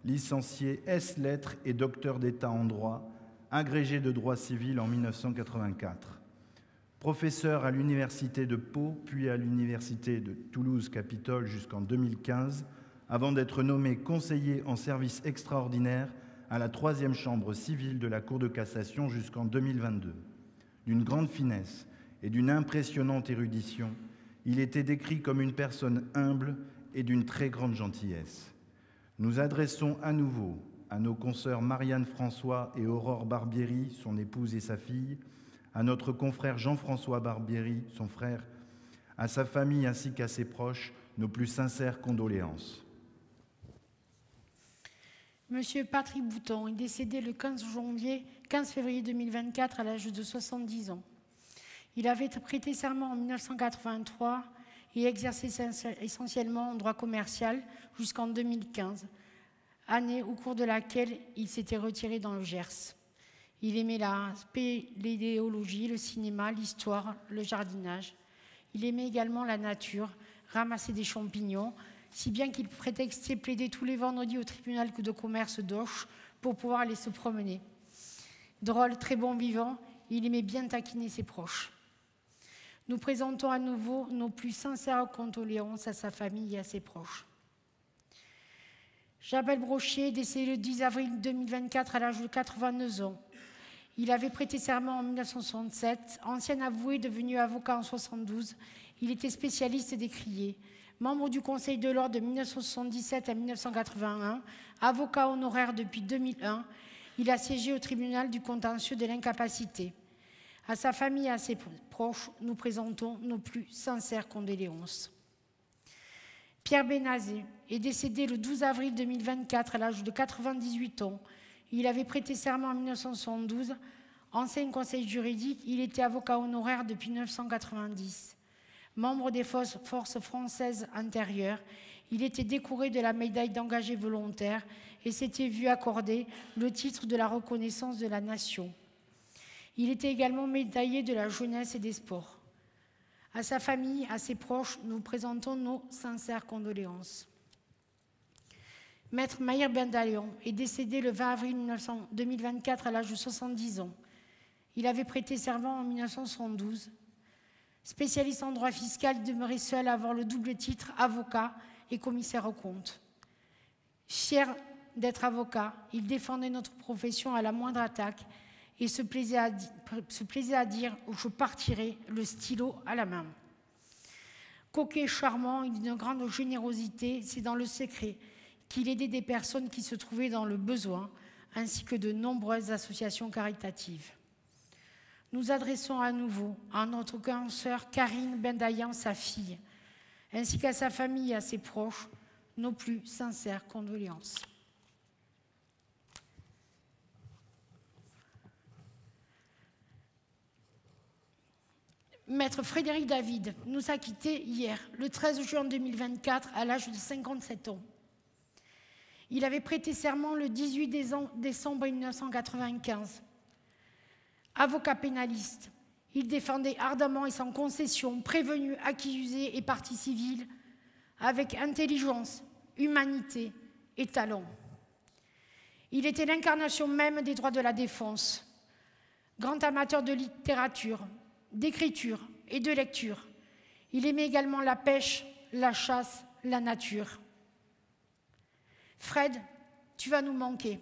licencié ès-lettres et docteur d'État en droit, agrégé de droit civil en 1984. Professeur à l'université de Pau, puis à l'université de Toulouse-Capitole jusqu'en 2015, avant d'être nommé conseiller en service extraordinaire à la 3e chambre civile de la Cour de cassation jusqu'en 2022. D'une grande finesse et d'une impressionnante érudition, il était décrit comme une personne humble et d'une très grande gentillesse. Nous adressons à nouveau à nos consoeurs Marianne François et Aurore Barbieri, son épouse et sa fille, à notre confrère Jean-François Barbieri, son frère, à sa famille ainsi qu'à ses proches, nos plus sincères condoléances. Monsieur Patrick Bouton est décédé le 15 février 2024 à l'âge de 70 ans. Il avait prêté serment en 1983 et exercé essentiellement en droit commercial jusqu'en 2015, année au cours de laquelle il s'était retiré dans le Gers. Il aimait l'idéologie, le cinéma, l'histoire, le jardinage. Il aimait également la nature, ramasser des champignons, si bien qu'il prétextait plaider tous les vendredis au tribunal de commerce d'Auch pour pouvoir aller se promener. Drôle, très bon vivant, il aimait bien taquiner ses proches. Nous présentons à nouveau nos plus sincères condoléances à sa famille et à ses proches. Jabel Brochier, décédé le 10 avril 2024 à l'âge de 82 ans. Il avait prêté serment en 1967, ancien avoué devenu avocat en 1972. Il était spécialiste des criers. Membre du Conseil de l'Ordre de 1977 à 1981, avocat honoraire depuis 2001, il a siégé au tribunal du contentieux de l'incapacité. À sa famille et à ses proches, nous présentons nos plus sincères condoléances. Pierre Benazé est décédé le 12 avril 2024 à l'âge de 98 ans. Il avait prêté serment en 1972. Ancien conseil juridique, il était avocat honoraire depuis 1990. Membre des forces françaises intérieures, il était décoré de la médaille d'engagé volontaire et s'était vu accorder le titre de la reconnaissance de la nation. Il était également médaillé de la jeunesse et des sports. À sa famille, à ses proches, nous présentons nos sincères condoléances. Maître Maïr Bendalion est décédé le 20 avril 2024 à l'âge de 70 ans. Il avait prêté serment en 1972. Spécialiste en droit fiscal, il demeurait seul à avoir le double titre avocat et commissaire aux comptes. Fier d'être avocat, il défendait notre profession à la moindre attaque et se plaisait à dire « je partirai le stylo à la main ». Coquet, charmant et d'une grande générosité, c'est dans le secret qu'il aidait des personnes qui se trouvaient dans le besoin, ainsi que de nombreuses associations caritatives. Nous adressons à nouveau à notre grande sœur Karine Bendayan, sa fille, ainsi qu'à sa famille et à ses proches, nos plus sincères condoléances. Maître Frédéric David nous a quittés hier, le 13 juin 2024, à l'âge de 57 ans. Il avait prêté serment le 18 décembre 1995. Avocat pénaliste, il défendait ardemment et sans concession prévenus, accusés et parties civiles, avec intelligence, humanité et talent. Il était l'incarnation même des droits de la défense. Grand amateur de littérature, d'écriture et de lecture, il aimait également la pêche, la chasse, la nature. Fred, tu vas nous manquer.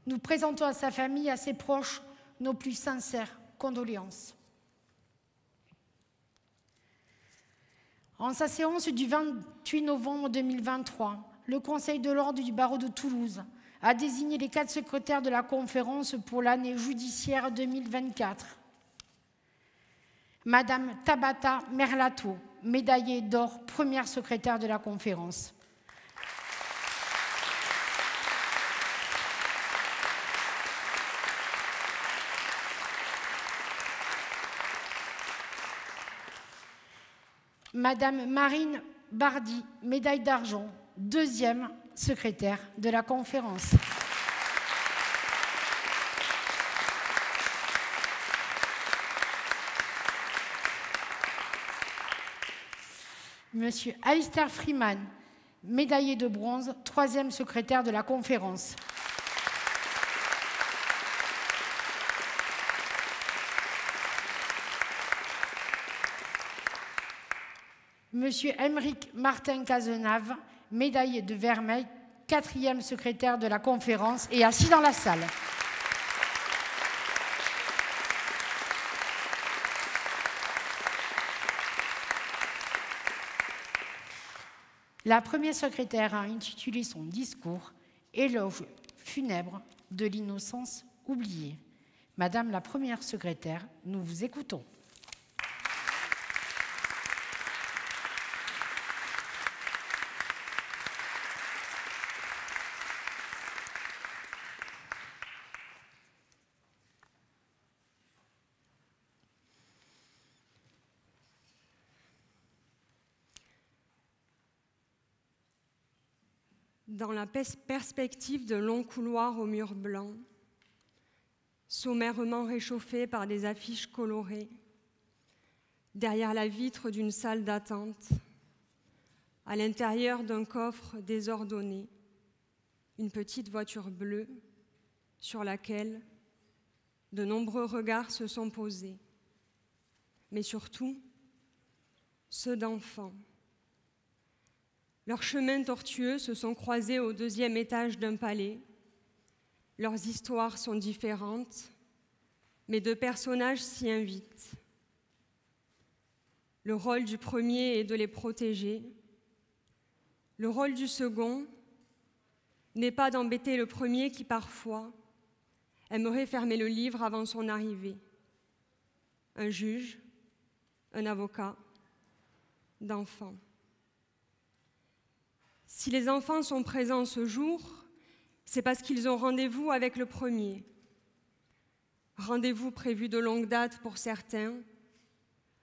Nous présentons à sa famille et à ses proches nos plus sincères condoléances. En sa séance du 28 novembre 2023, le Conseil de l'Ordre du barreau de Toulouse a désigné les 4 secrétaires de la conférence pour l'année judiciaire 2024. Madame Tabata Merlato, médaillée d'or, première secrétaire de la conférence. Madame Marine Bardy, médaille d'argent, deuxième secrétaire de la conférence. Monsieur Alistair Freeman, médaillé de bronze, troisième secrétaire de la conférence. Monsieur Aymeric Martin Cazenave, médaillé de vermeil, quatrième secrétaire de la conférence et assis dans la salle. La première secrétaire a intitulé son discours « Éloge funèbre de l'innocence oubliée ». Madame la première secrétaire, nous vous écoutons. Dans la perspective de longs couloirs aux murs blancs, sommairement réchauffés par des affiches colorées, derrière la vitre d'une salle d'attente, à l'intérieur d'un coffre désordonné, une petite voiture bleue sur laquelle de nombreux regards se sont posés, mais surtout ceux d'enfants. Leurs chemins tortueux se sont croisés au 2e étage d'un palais. Leurs histoires sont différentes, mais 2 personnages s'y invitent. Le rôle du premier est de les protéger. Le rôle du second n'est pas d'embêter le premier qui, parfois, aimerait fermer le livre avant son arrivée. Un juge, un avocat, d'enfants. Si les enfants sont présents ce jour, c'est parce qu'ils ont rendez-vous avec le premier. Rendez-vous prévu de longue date pour certains,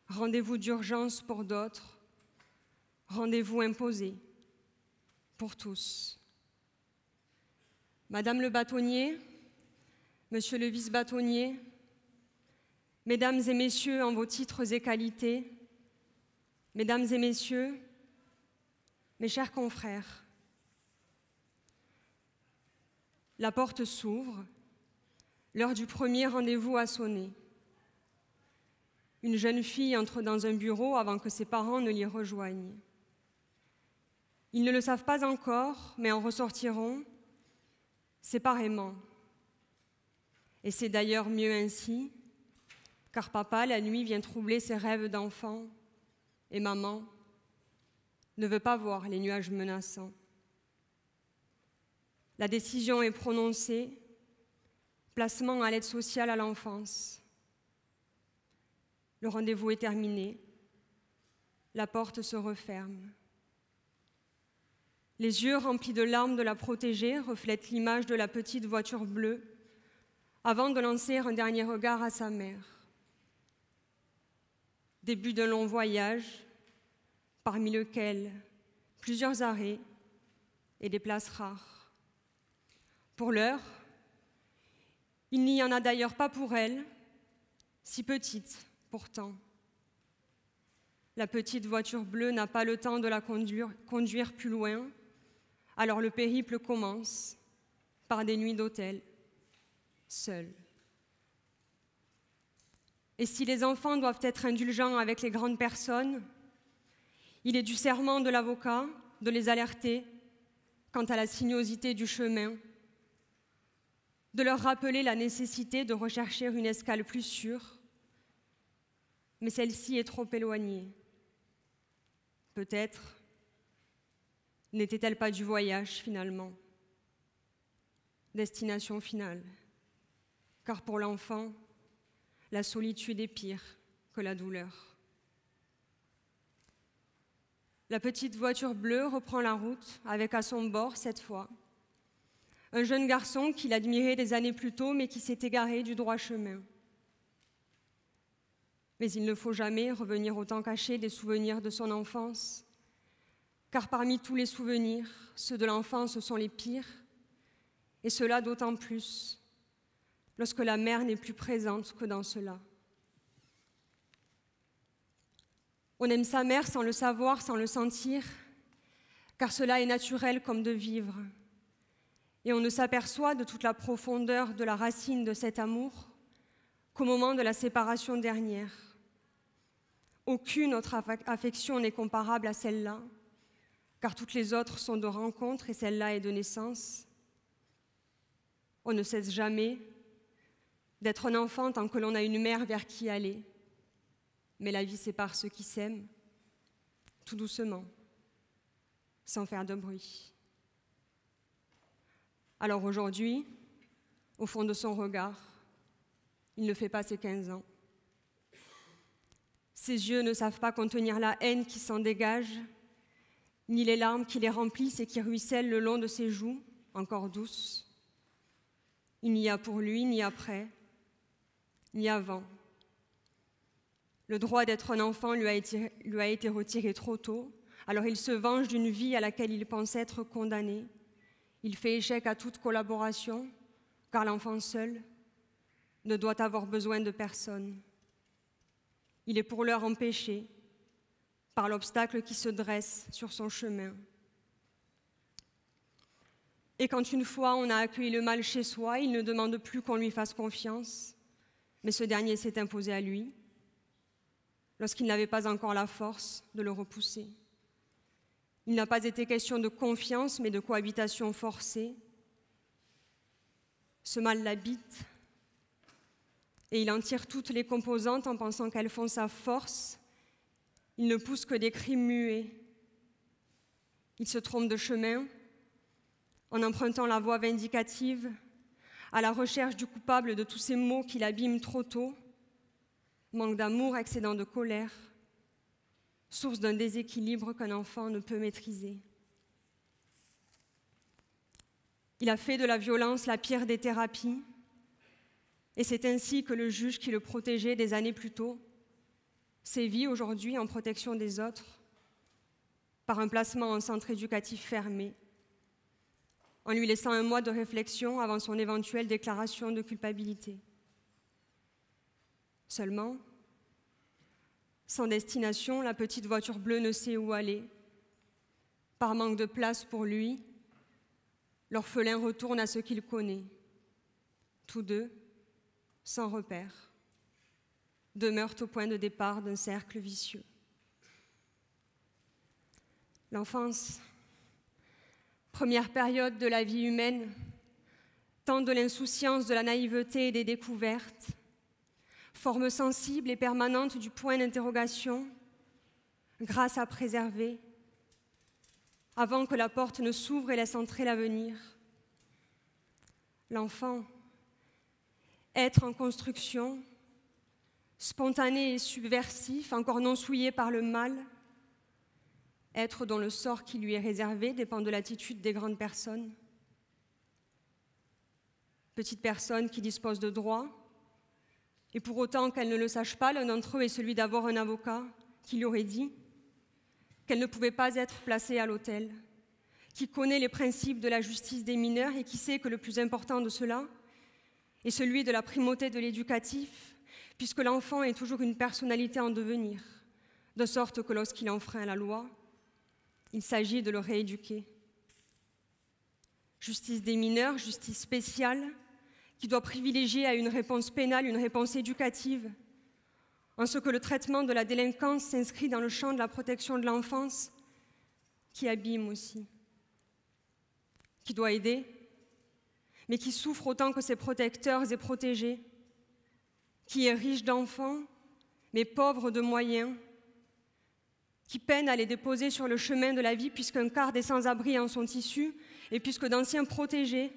rendez-vous d'urgence pour d'autres, rendez-vous imposé pour tous. Madame le bâtonnier, Monsieur le vice-bâtonnier, Mesdames et Messieurs en vos titres et qualités, Mesdames et Messieurs, mes chers confrères, la porte s'ouvre, l'heure du premier rendez-vous a sonné. Une jeune fille entre dans un bureau avant que ses parents ne l'y rejoignent. Ils ne le savent pas encore, mais en ressortiront séparément. Et c'est d'ailleurs mieux ainsi, car papa, la nuit, vient troubler ses rêves d'enfant et maman ne veut pas voir les nuages menaçants. La décision est prononcée, placement à l'aide sociale à l'enfance. Le rendez-vous est terminé, la porte se referme. Les yeux remplis de larmes de la protégée reflètent l'image de la petite voiture bleue avant de lancer un dernier regard à sa mère. Début d'un long voyage, parmi lequel plusieurs arrêts et des places rares. Pour l'heure, il n'y en a d'ailleurs pas pour elle, si petite pourtant. La petite voiture bleue n'a pas le temps de la conduire plus loin, alors le périple commence par des nuits d'hôtel, seul. Et si les enfants doivent être indulgents avec les grandes personnes, il est du serment de l'avocat de les alerter quant à la sinuosité du chemin, de leur rappeler la nécessité de rechercher une escale plus sûre, mais celle-ci est trop éloignée. Peut-être n'était-elle pas du voyage finalement, destination finale, car pour l'enfant, la solitude est pire que la douleur. La petite voiture bleue reprend la route avec à son bord, cette fois, un jeune garçon qu'il admirait des années plus tôt mais qui s'est égaré du droit chemin. Mais il ne faut jamais revenir au temps caché des souvenirs de son enfance, car parmi tous les souvenirs, ceux de l'enfance sont les pires, et cela d'autant plus lorsque la mère n'est plus présente que dans cela. On aime sa mère sans le savoir, sans le sentir, car cela est naturel comme de vivre. Et on ne s'aperçoit de toute la profondeur de la racine de cet amour qu'au moment de la séparation dernière. Aucune autre affection n'est comparable à celle-là, car toutes les autres sont de rencontre et celle-là est de naissance. On ne cesse jamais d'être un enfant tant que l'on a une mère vers qui aller. Mais la vie sépare ceux qui s'aiment, tout doucement, sans faire de bruit. Alors aujourd'hui, au fond de son regard, il ne fait pas ses 15 ans. Ses yeux ne savent pas contenir la haine qui s'en dégage, ni les larmes qui les remplissent et qui ruissellent le long de ses joues, encore douces. Il n'y a pour lui ni après, ni avant. Le droit d'être un enfant lui a été retiré trop tôt, alors il se venge d'une vie à laquelle il pense être condamné. Il fait échec à toute collaboration, car l'enfant seul ne doit avoir besoin de personne. Il est pour l'heure empêché par l'obstacle qui se dresse sur son chemin. Et quand une fois on a accueilli le mal chez soi, il ne demande plus qu'on lui fasse confiance, mais ce dernier s'est imposé à lui, lorsqu'il n'avait pas encore la force de le repousser. Il n'a pas été question de confiance, mais de cohabitation forcée. Ce mal l'habite, et il en tire toutes les composantes en pensant qu'elles font sa force. Il ne pousse que des cris muets. Il se trompe de chemin en empruntant la voie vindicative à la recherche du coupable de tous ces maux qui l'abîment trop tôt. Manque d'amour, excédent de colère, source d'un déséquilibre qu'un enfant ne peut maîtriser. Il a fait de la violence la pire des thérapies, et c'est ainsi que le juge qui le protégeait des années plus tôt sévit aujourd'hui en protection des autres par un placement en centre éducatif fermé, en lui laissant un mois de réflexion avant son éventuelle déclaration de culpabilité. Seulement, sans destination, la petite voiture bleue ne sait où aller. Par manque de place pour lui, l'orphelin retourne à ce qu'il connaît. Tous deux, sans repère, demeurent au point de départ d'un cercle vicieux. L'enfance, première période de la vie humaine, temps de l'insouciance, de la naïveté et des découvertes, forme sensible et permanente du point d'interrogation, grâce à préserver, avant que la porte ne s'ouvre et laisse entrer l'avenir. L'enfant, être en construction, spontané et subversif, encore non souillé par le mal, être dont le sort qui lui est réservé dépend de l'attitude des grandes personnes. Petite personne qui dispose de droits, et pour autant qu'elle ne le sache pas, l'un d'entre eux est celui d'avoir un avocat qui lui aurait dit qu'elle ne pouvait pas être placée à l'hôtel, qui connaît les principes de la justice des mineurs et qui sait que le plus important de cela est celui de la primauté de l'éducatif, puisque l'enfant est toujours une personnalité en devenir, de sorte que lorsqu'il enfreint la loi, il s'agit de le rééduquer. Justice des mineurs, justice spéciale, qui doit privilégier à une réponse pénale une réponse éducative, en ce que le traitement de la délinquance s'inscrit dans le champ de la protection de l'enfance, qui abîme aussi, qui doit aider, mais qui souffre autant que ses protecteurs et protégés, qui est riche d'enfants, mais pauvre de moyens, qui peine à les déposer sur le chemin de la vie puisqu'un quart des sans-abri en sont issus et puisque d'anciens protégés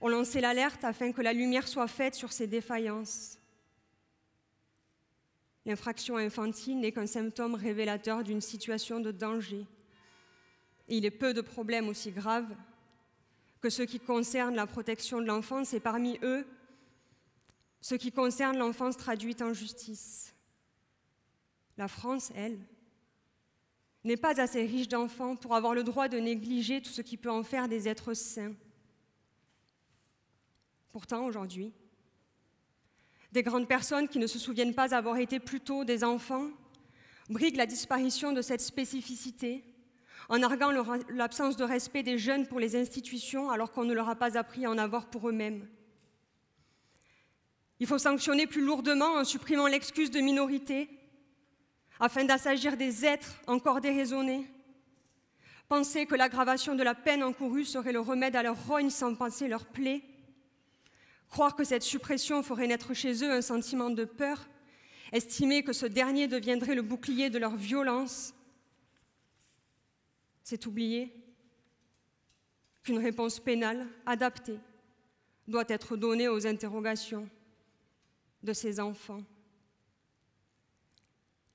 ont lancé l'alerte afin que la lumière soit faite sur ces défaillances. L'infraction infantile n'est qu'un symptôme révélateur d'une situation de danger. Et il est peu de problèmes aussi graves que ceux qui concernent la protection de l'enfance et parmi eux, ceux qui concernent l'enfance traduite en justice. La France, elle, n'est pas assez riche d'enfants pour avoir le droit de négliger tout ce qui peut en faire des êtres sains. Pourtant, aujourd'hui, des grandes personnes qui ne se souviennent pas avoir été plus tôt des enfants briguent la disparition de cette spécificité en arguant l'absence de respect des jeunes pour les institutions alors qu'on ne leur a pas appris à en avoir pour eux-mêmes. Il faut sanctionner plus lourdement en supprimant l'excuse de minorité afin d'assagir des êtres encore déraisonnés. Penser que l'aggravation de la peine encourue serait le remède à leur rogne sans penser leur plaie. Croire que cette suppression ferait naître chez eux un sentiment de peur, estimer que ce dernier deviendrait le bouclier de leur violence, c'est oublier qu'une réponse pénale adaptée doit être donnée aux interrogations de ces enfants.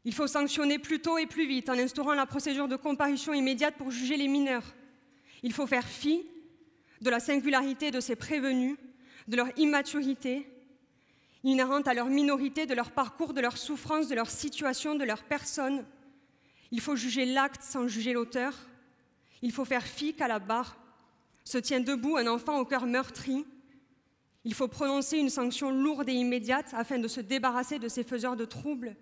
Il faut sanctionner plus tôt et plus vite en instaurant la procédure de comparution immédiate pour juger les mineurs. Il faut faire fi de la singularité de ces prévenus, de leur immaturité, inhérente à leur minorité, de leur parcours, de leur souffrance, de leur situation, de leur personne. Il faut juger l'acte sans juger l'auteur. Il faut faire fi qu'à la barre se tient debout un enfant au cœur meurtri. Il faut prononcer une sanction lourde et immédiate afin de se débarrasser de ces faiseurs de troubles.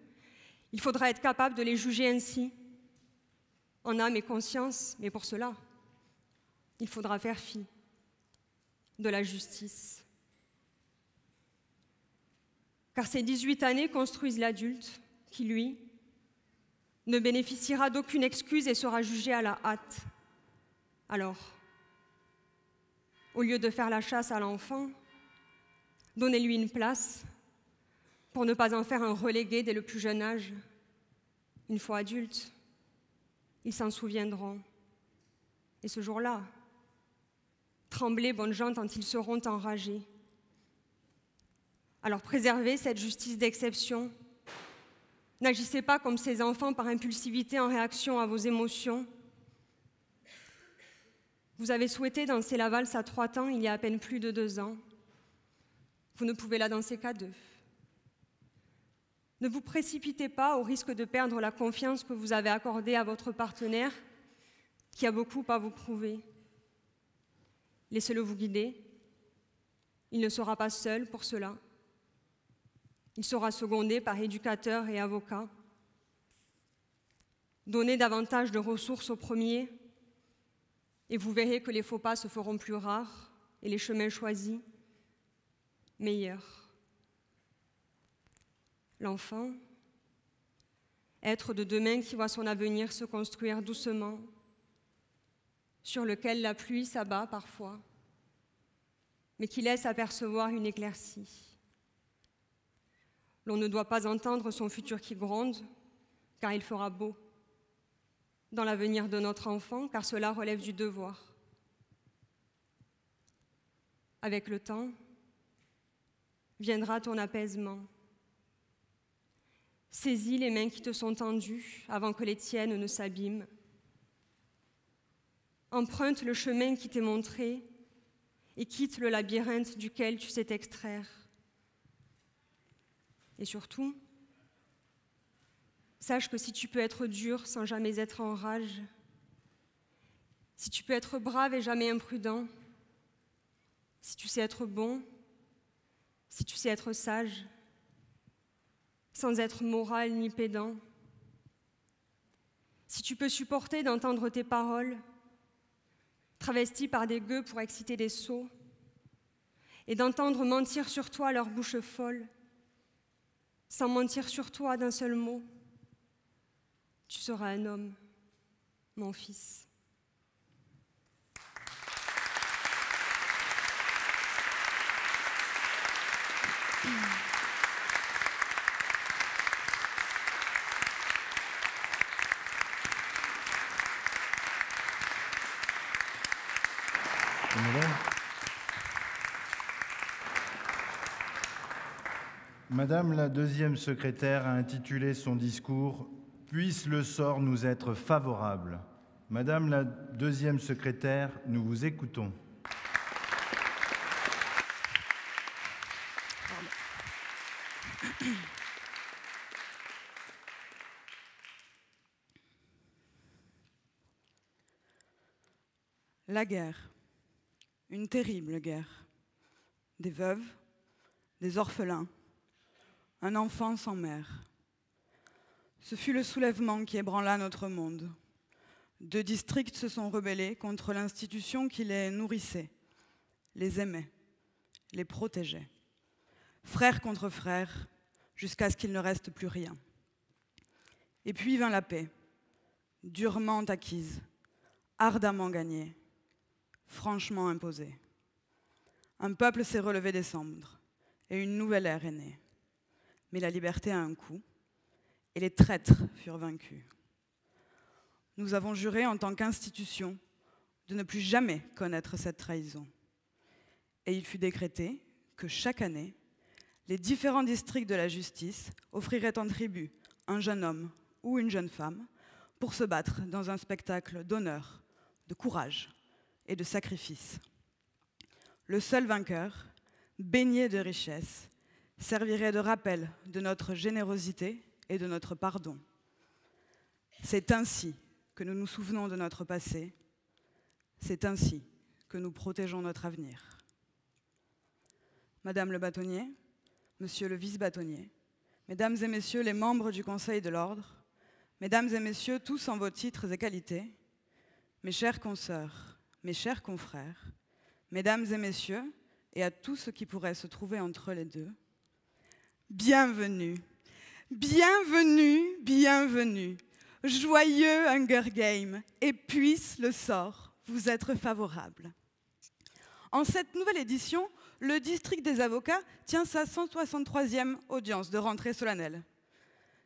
Il faudra être capable de les juger ainsi, en âme et conscience, mais pour cela, il faudra faire fi de la justice. Car ces 18 années construisent l'adulte qui, lui, ne bénéficiera d'aucune excuse et sera jugé à la hâte. Alors, au lieu de faire la chasse à l'enfant, donnez-lui une place pour ne pas en faire un relégué dès le plus jeune âge. Une fois adultes, ils s'en souviendront. Et ce jour-là, tremblez, bonnes gens, tant ils seront enragés. Alors préservez cette justice d'exception. N'agissez pas comme ces enfants par impulsivité en réaction à vos émotions. Vous avez souhaité danser la valse à 3 temps il y a à peine plus de 2 ans. Vous ne pouvez la danser qu'à 2. Ne vous précipitez pas au risque de perdre la confiance que vous avez accordée à votre partenaire, qui a beaucoup à vous prouver. Laissez-le vous guider. Il ne sera pas seul pour cela. Il sera secondé par éducateurs et avocats. Donnez davantage de ressources au premier, et vous verrez que les faux pas se feront plus rares et les chemins choisis meilleurs. L'enfant, être de demain qui voit son avenir se construire doucement, sur lequel la pluie s'abat parfois, mais qui laisse apercevoir une éclaircie. L'on ne doit pas entendre son futur qui gronde, car il fera beau dans l'avenir de notre enfant, car cela relève du devoir. Avec le temps, viendra ton apaisement. Saisis les mains qui te sont tendues avant que les tiennes ne s'abîment. Emprunte le chemin qui t'est montré et quitte le labyrinthe duquel tu sais t'extraire. Et surtout, sache que si tu peux être dur sans jamais être en rage, si tu peux être brave et jamais imprudent, si tu sais être bon, si tu sais être sage, sans être moral ni pédant, si tu peux supporter d'entendre tes paroles, travesties par des gueux pour exciter des sots, et d'entendre mentir sur toi leur bouche folle, sans mentir sur toi d'un seul mot, tu seras un homme, mon fils. Madame la deuxième secrétaire a intitulé son discours « Puisse le sort nous être favorable ». Madame la deuxième secrétaire, nous vous écoutons. La guerre, une terrible guerre. Des veuves, des orphelins, un enfant sans mère. Ce fut le soulèvement qui ébranla notre monde. 2 districts se sont rebellés contre l'institution qui les nourrissait, les aimait, les protégeait. Frères contre frères, jusqu'à ce qu'il ne reste plus rien. Et puis vint la paix, durement acquise, ardemment gagnée, franchement imposée. Un peuple s'est relevé des cendres, et une nouvelle ère est née. Mais la liberté a un coût, et les traîtres furent vaincus. Nous avons juré en tant qu'institution de ne plus jamais connaître cette trahison. Et il fut décrété que chaque année, les différents districts de la justice offriraient en tribut un jeune homme ou une jeune femme pour se battre dans un spectacle d'honneur, de courage et de sacrifice. Le seul vainqueur, baigné de richesses, servirait de rappel de notre générosité et de notre pardon. C'est ainsi que nous nous souvenons de notre passé, c'est ainsi que nous protégeons notre avenir. Madame le bâtonnier, Monsieur le vice-bâtonnier, Mesdames et Messieurs les membres du Conseil de l'Ordre, Mesdames et Messieurs tous en vos titres et qualités, mes chères consoeurs, mes chers confrères, Mesdames et Messieurs, et à tout ce qui pourrait se trouver entre les deux, bienvenue, bienvenue, bienvenue, joyeux Hunger Games, et puisse le sort vous être favorable. En cette nouvelle édition, le district des avocats tient sa 163e audience de rentrée solennelle.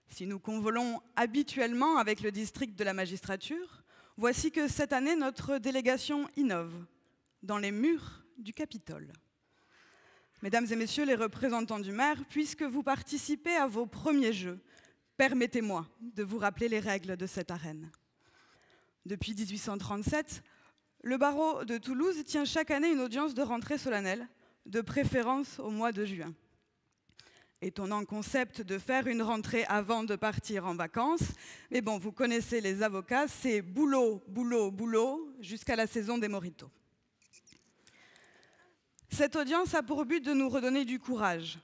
Si nous convolons habituellement avec le district de la magistrature, voici que cette année, notre délégation innove dans les murs du Capitole. Mesdames et Messieurs les représentants du maire, puisque vous participez à vos premiers jeux, permettez-moi de vous rappeler les règles de cette arène. Depuis 1837, le barreau de Toulouse tient chaque année une audience de rentrée solennelle, de préférence au mois de juin. Étonnant concept de faire une rentrée avant de partir en vacances, mais bon, vous connaissez les avocats, c'est boulot, boulot, boulot, jusqu'à la saison des mojitos. Cette audience a pour but de nous redonner du courage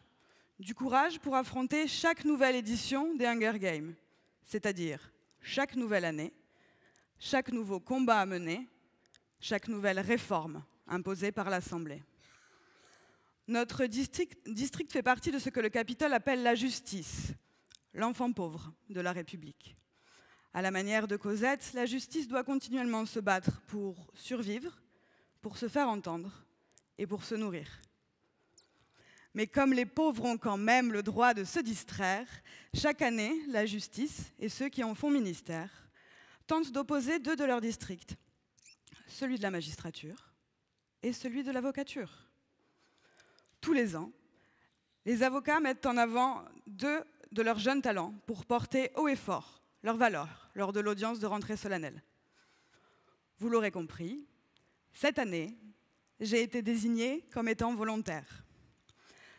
pour affronter chaque nouvelle édition des Hunger Games, c'est-à-dire chaque nouvelle année, chaque nouveau combat à mener, chaque nouvelle réforme imposée par l'Assemblée. Notre district fait partie de ce que le Capitole appelle la justice, l'enfant pauvre de la République. À la manière de Cosette, la justice doit continuellement se battre pour survivre, pour se faire entendre et pour se nourrir. Mais comme les pauvres ont quand même le droit de se distraire, chaque année, la justice et ceux qui en font ministère tentent d'opposer deux de leurs districts, celui de la magistrature et celui de l'avocature. Tous les ans, les avocats mettent en avant deux de leurs jeunes talents pour porter haut et fort leurs valeurs lors de l'audience de rentrée solennelle. Vous l'aurez compris, cette année, j'ai été désignée comme étant volontaire.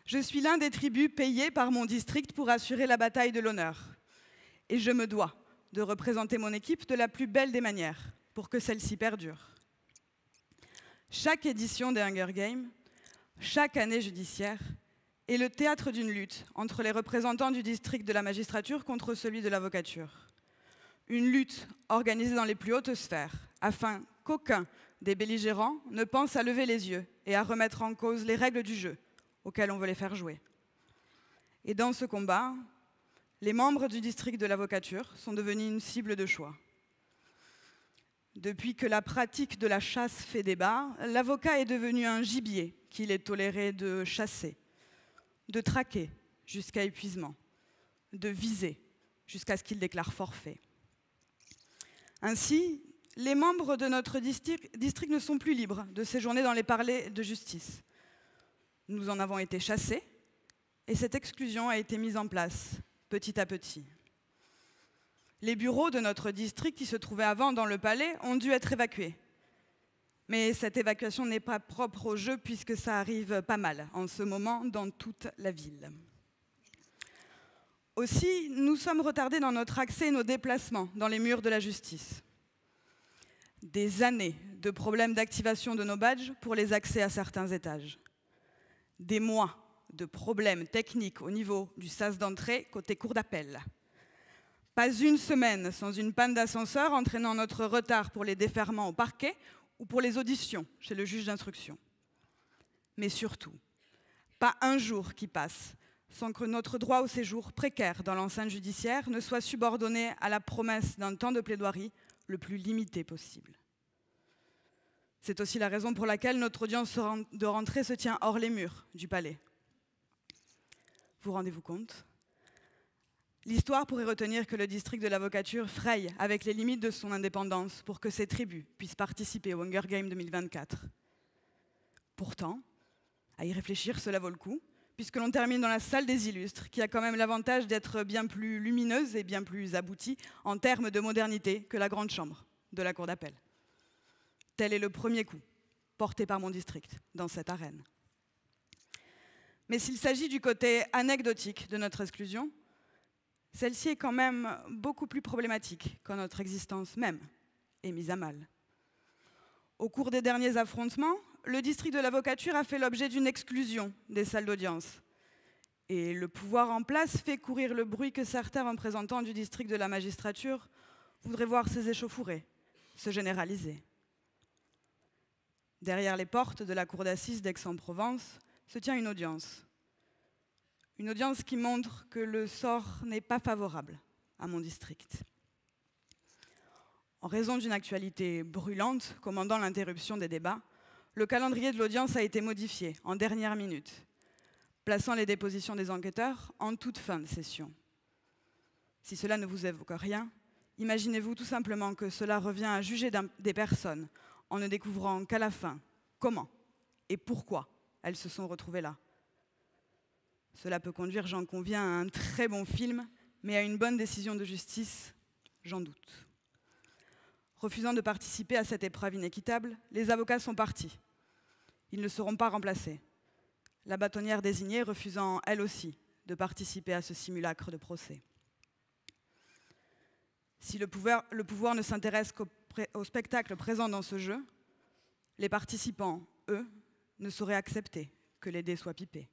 Je suis l'un des tribus payés par mon district pour assurer la bataille de l'honneur. Et je me dois de représenter mon équipe de la plus belle des manières pour que celle-ci perdure. Chaque édition des Hunger Games, chaque année judiciaire, est le théâtre d'une lutte entre les représentants du district de la magistrature contre celui de l'avocature. Une lutte organisée dans les plus hautes sphères, afin qu'aucun des belligérants ne pense à lever les yeux et à remettre en cause les règles du jeu auxquelles on veut les faire jouer. Et dans ce combat, les membres du district de l'avocature sont devenus une cible de choix. Depuis que la pratique de la chasse fait débat, l'avocat est devenu un gibier qu'il est toléré de chasser, de traquer jusqu'à épuisement, de viser jusqu'à ce qu'il déclare forfait. Ainsi, les membres de notre district ne sont plus libres de séjourner dans les palais de justice. Nous en avons été chassés et cette exclusion a été mise en place petit à petit. Les bureaux de notre district qui se trouvaient avant dans le palais ont dû être évacués. Mais cette évacuation n'est pas propre au jeu puisque ça arrive pas mal en ce moment dans toute la ville. Aussi, nous sommes retardés dans notre accès et nos déplacements dans les murs de la justice. Des années de problèmes d'activation de nos badges pour les accès à certains étages. Des mois de problèmes techniques au niveau du sas d'entrée côté cour d'appel. Pas une semaine sans une panne d'ascenseur entraînant notre retard pour les déferrements au parquet ou pour les auditions chez le juge d'instruction. Mais surtout, pas un jour qui passe sans que notre droit au séjour précaire dans l'enceinte judiciaire ne soit subordonné à la promesse d'un temps de plaidoirie le plus limité possible. C'est aussi la raison pour laquelle notre audience de rentrée se tient hors les murs du palais. Vous rendez-vous compte ? L'histoire pourrait retenir que le district de l'avocature fraye avec les limites de son indépendance pour que ses tribus puissent participer au Hunger Games 2024. Pourtant, à y réfléchir, cela vaut le coup, puisque l'on termine dans la salle des illustres, qui a quand même l'avantage d'être bien plus lumineuse et bien plus aboutie en termes de modernité que la grande chambre de la cour d'appel. Tel est le premier coup porté par mon district dans cette arène. Mais s'il s'agit du côté anecdotique de notre exclusion, celle-ci est quand même beaucoup plus problématique quand notre existence même est mise à mal. Au cours des derniers affrontements, le district de l'avocature a fait l'objet d'une exclusion des salles d'audience. Et le pouvoir en place fait courir le bruit que certains représentants du district de la magistrature voudraient voir ces échauffourées se généraliser. Derrière les portes de la cour d'assises d'Aix-en-Provence se tient une audience. Une audience qui montre que le sort n'est pas favorable à mon district. En raison d'une actualité brûlante commandant l'interruption des débats, le calendrier de l'audience a été modifié en dernière minute, plaçant les dépositions des enquêteurs en toute fin de session. Si cela ne vous évoque rien, imaginez-vous tout simplement que cela revient à juger des personnes en ne découvrant qu'à la fin comment et pourquoi elles se sont retrouvées là. Cela peut conduire, j'en conviens, à un très bon film, mais à une bonne décision de justice, j'en doute. Refusant de participer à cette épreuve inéquitable, les avocats sont partis. Ils ne seront pas remplacés. La bâtonnière désignée refusant, elle aussi, de participer à ce simulacre de procès. Si le pouvoir ne s'intéresse qu'au spectacle présent dans ce jeu, les participants, eux, ne sauraient accepter que les dés soient pipés.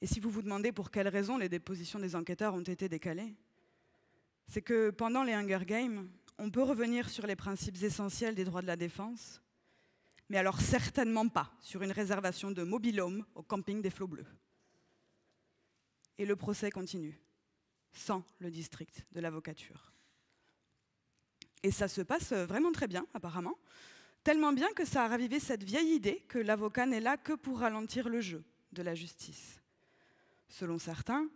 Et si vous vous demandez pour quelles raisons les dépositions des enquêteurs ont été décalées, c'est que pendant les Hunger Games, on peut revenir sur les principes essentiels des droits de la défense, mais alors certainement pas sur une réservation de mobil-home au camping des Flots Bleus. Et le procès continue, sans le district de l'avocature. Et ça se passe vraiment très bien, apparemment, tellement bien que ça a ravivé cette vieille idée que l'avocat n'est là que pour ralentir le jeu de la justice. Selon certains,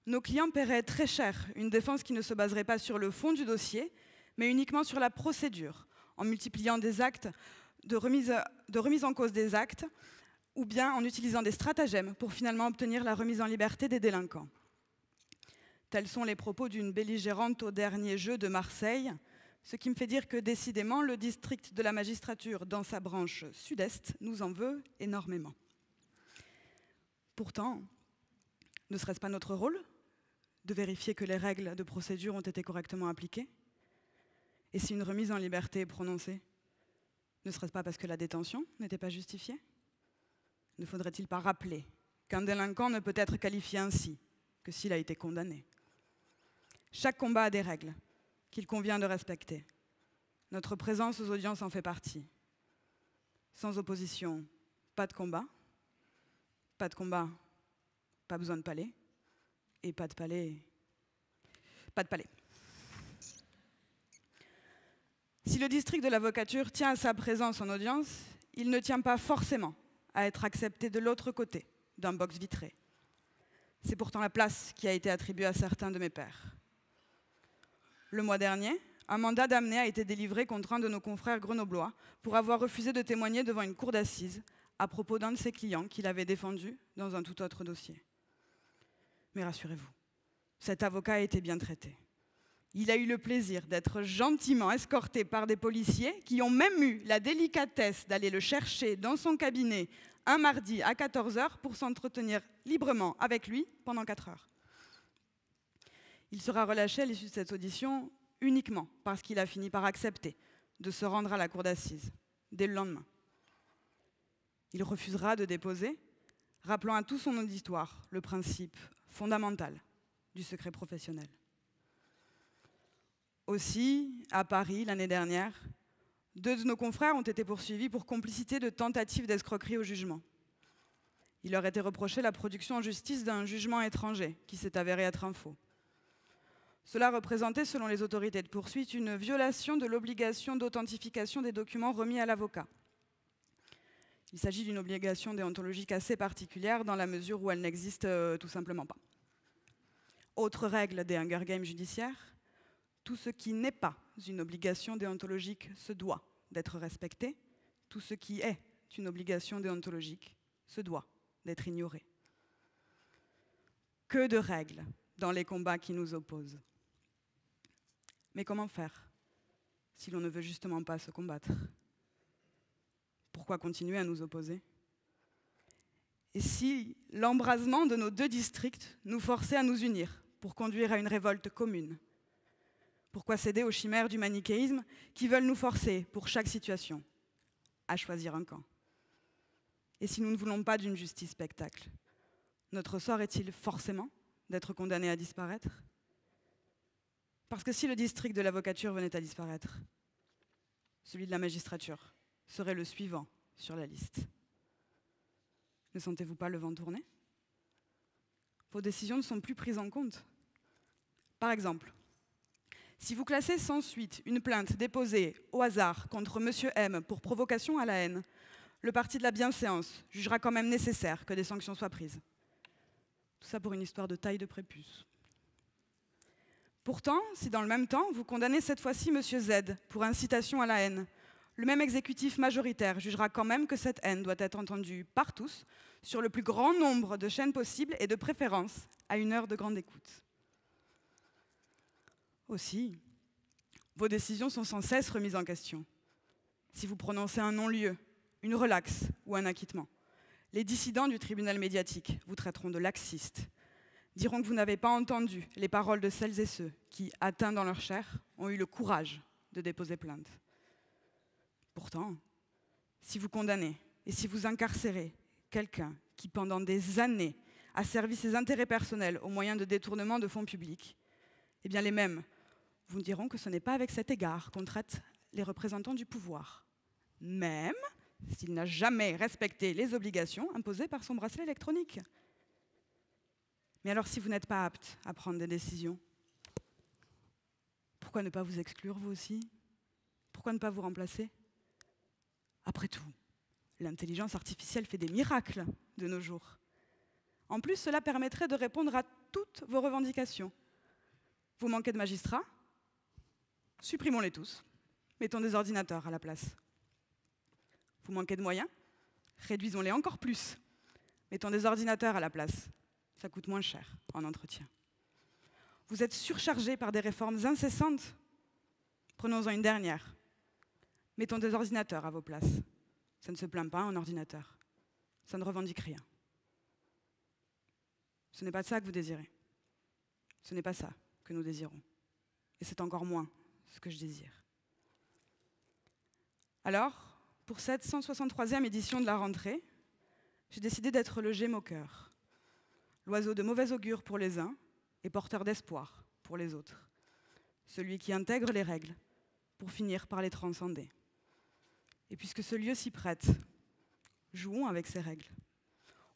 nos clients paieraient très cher une défense qui ne se baserait pas sur le fond du dossier, mais uniquement sur la procédure, en multipliant des actes de remise en cause des actes, ou bien en utilisant des stratagèmes pour finalement obtenir la remise en liberté des délinquants. Tels sont les propos d'une belligérante au dernier jeu de Marseille, ce qui me fait dire que décidément le district de la magistrature dans sa branche sud-est nous en veut énormément. Pourtant, ne serait-ce pas notre rôle de vérifier que les règles de procédure ont été correctement appliquées? Et si une remise en liberté est prononcée, ne serait-ce pas parce que la détention n'était pas justifiée? Ne faudrait-il pas rappeler qu'un délinquant ne peut être qualifié ainsi que s'il a été condamné? Chaque combat a des règles qu'il convient de respecter. Notre présence aux audiences en fait partie. Sans opposition, pas de combat. Pas de combat, pas besoin de palais. Et pas de palais, pas de palais. Si le district de l'avocature tient à sa présence en audience, il ne tient pas forcément à être accepté de l'autre côté d'un box vitré. C'est pourtant la place qui a été attribuée à certains de mes pairs. Le mois dernier, un mandat d'amener a été délivré contre un de nos confrères grenoblois pour avoir refusé de témoigner devant une cour d'assises à propos d'un de ses clients qu'il avait défendu dans un tout autre dossier. Mais rassurez-vous, cet avocat a été bien traité. Il a eu le plaisir d'être gentiment escorté par des policiers qui ont même eu la délicatesse d'aller le chercher dans son cabinet un mardi à 14 h pour s'entretenir librement avec lui pendant 4 heures. Il sera relâché à l'issue de cette audition uniquement parce qu'il a fini par accepter de se rendre à la cour d'assises dès le lendemain. Il refusera de déposer, rappelant à tout son auditoire le principe fondamental du secret professionnel. Aussi, à Paris, l'année dernière, 2 de nos confrères ont été poursuivis pour complicité de tentative d'escroquerie au jugement. Il leur était reproché la production en justice d'un jugement étranger qui s'est avéré être un faux. Cela représentait, selon les autorités de poursuite, une violation de l'obligation d'authentification des documents remis à l'avocat. Il s'agit d'une obligation déontologique assez particulière dans la mesure où elle n'existe tout simplement pas. Autre règle des Hunger Games judiciaires, tout ce qui n'est pas une obligation déontologique se doit d'être respecté, tout ce qui est une obligation déontologique se doit d'être ignoré. Que de règles dans les combats qui nous opposent. Mais comment faire si l'on ne veut justement pas se combattre? Pourquoi continuer à nous opposer? Et si l'embrasement de nos 2 districts nous forçait à nous unir pour conduire à une révolte commune? Pourquoi céder aux chimères du manichéisme qui veulent nous forcer, pour chaque situation, à choisir un camp? Et si nous ne voulons pas d'une justice spectacle, notre sort est-il forcément d'être condamné à disparaître? Parce que si le district de l'avocature venait à disparaître, celui de la magistrature serait le suivant sur la liste. Ne sentez-vous pas le vent tourner? Vos décisions ne sont plus prises en compte. Par exemple, si vous classez sans suite une plainte déposée au hasard contre M. M pour provocation à la haine, le parti de la bienséance jugera quand même nécessaire que des sanctions soient prises. Tout ça pour une histoire de taille de prépuce. Pourtant, si dans le même temps, vous condamnez cette fois-ci M. Z pour incitation à la haine, le même exécutif majoritaire jugera quand même que cette haine doit être entendue par tous, sur le plus grand nombre de chaînes possibles et de préférence à une heure de grande écoute. Aussi, vos décisions sont sans cesse remises en question. Si vous prononcez un non-lieu, une relaxe ou un acquittement, les dissidents du tribunal médiatique vous traiteront de laxiste, diront que vous n'avez pas entendu les paroles de celles et ceux qui, atteints dans leur chair, ont eu le courage de déposer plainte. Pourtant, si vous condamnez et si vous incarcérez quelqu'un qui, pendant des années, a servi ses intérêts personnels au moyen de détournement de fonds publics, eh bien les mêmes vous diront que ce n'est pas avec cet égard qu'on traite les représentants du pouvoir, même s'il n'a jamais respecté les obligations imposées par son bracelet électronique. Mais alors, si vous n'êtes pas apte à prendre des décisions, pourquoi ne pas vous exclure, vous aussi? Pourquoi ne pas vous remplacer? Après tout, l'intelligence artificielle fait des miracles de nos jours. En plus, cela permettrait de répondre à toutes vos revendications. Vous manquez de magistrats? Supprimons-les tous. Mettons des ordinateurs à la place. Vous manquez de moyens? Réduisons-les encore plus. Mettons des ordinateurs à la place. Ça coûte moins cher en entretien. Vous êtes surchargés par des réformes incessantes? Prenons-en une dernière. Mettons des ordinateurs à vos places. Ça ne se plaint pas, un ordinateur. Ça ne revendique rien. Ce n'est pas ça que vous désirez. Ce n'est pas ça que nous désirons. Et c'est encore moins ce que je désire. Alors, pour cette 163e édition de la rentrée, j'ai décidé d'être le gémoqueur, l'oiseau de mauvais augure pour les uns et porteur d'espoir pour les autres, celui qui intègre les règles pour finir par les transcender. Et puisque ce lieu s'y prête, jouons avec ces règles.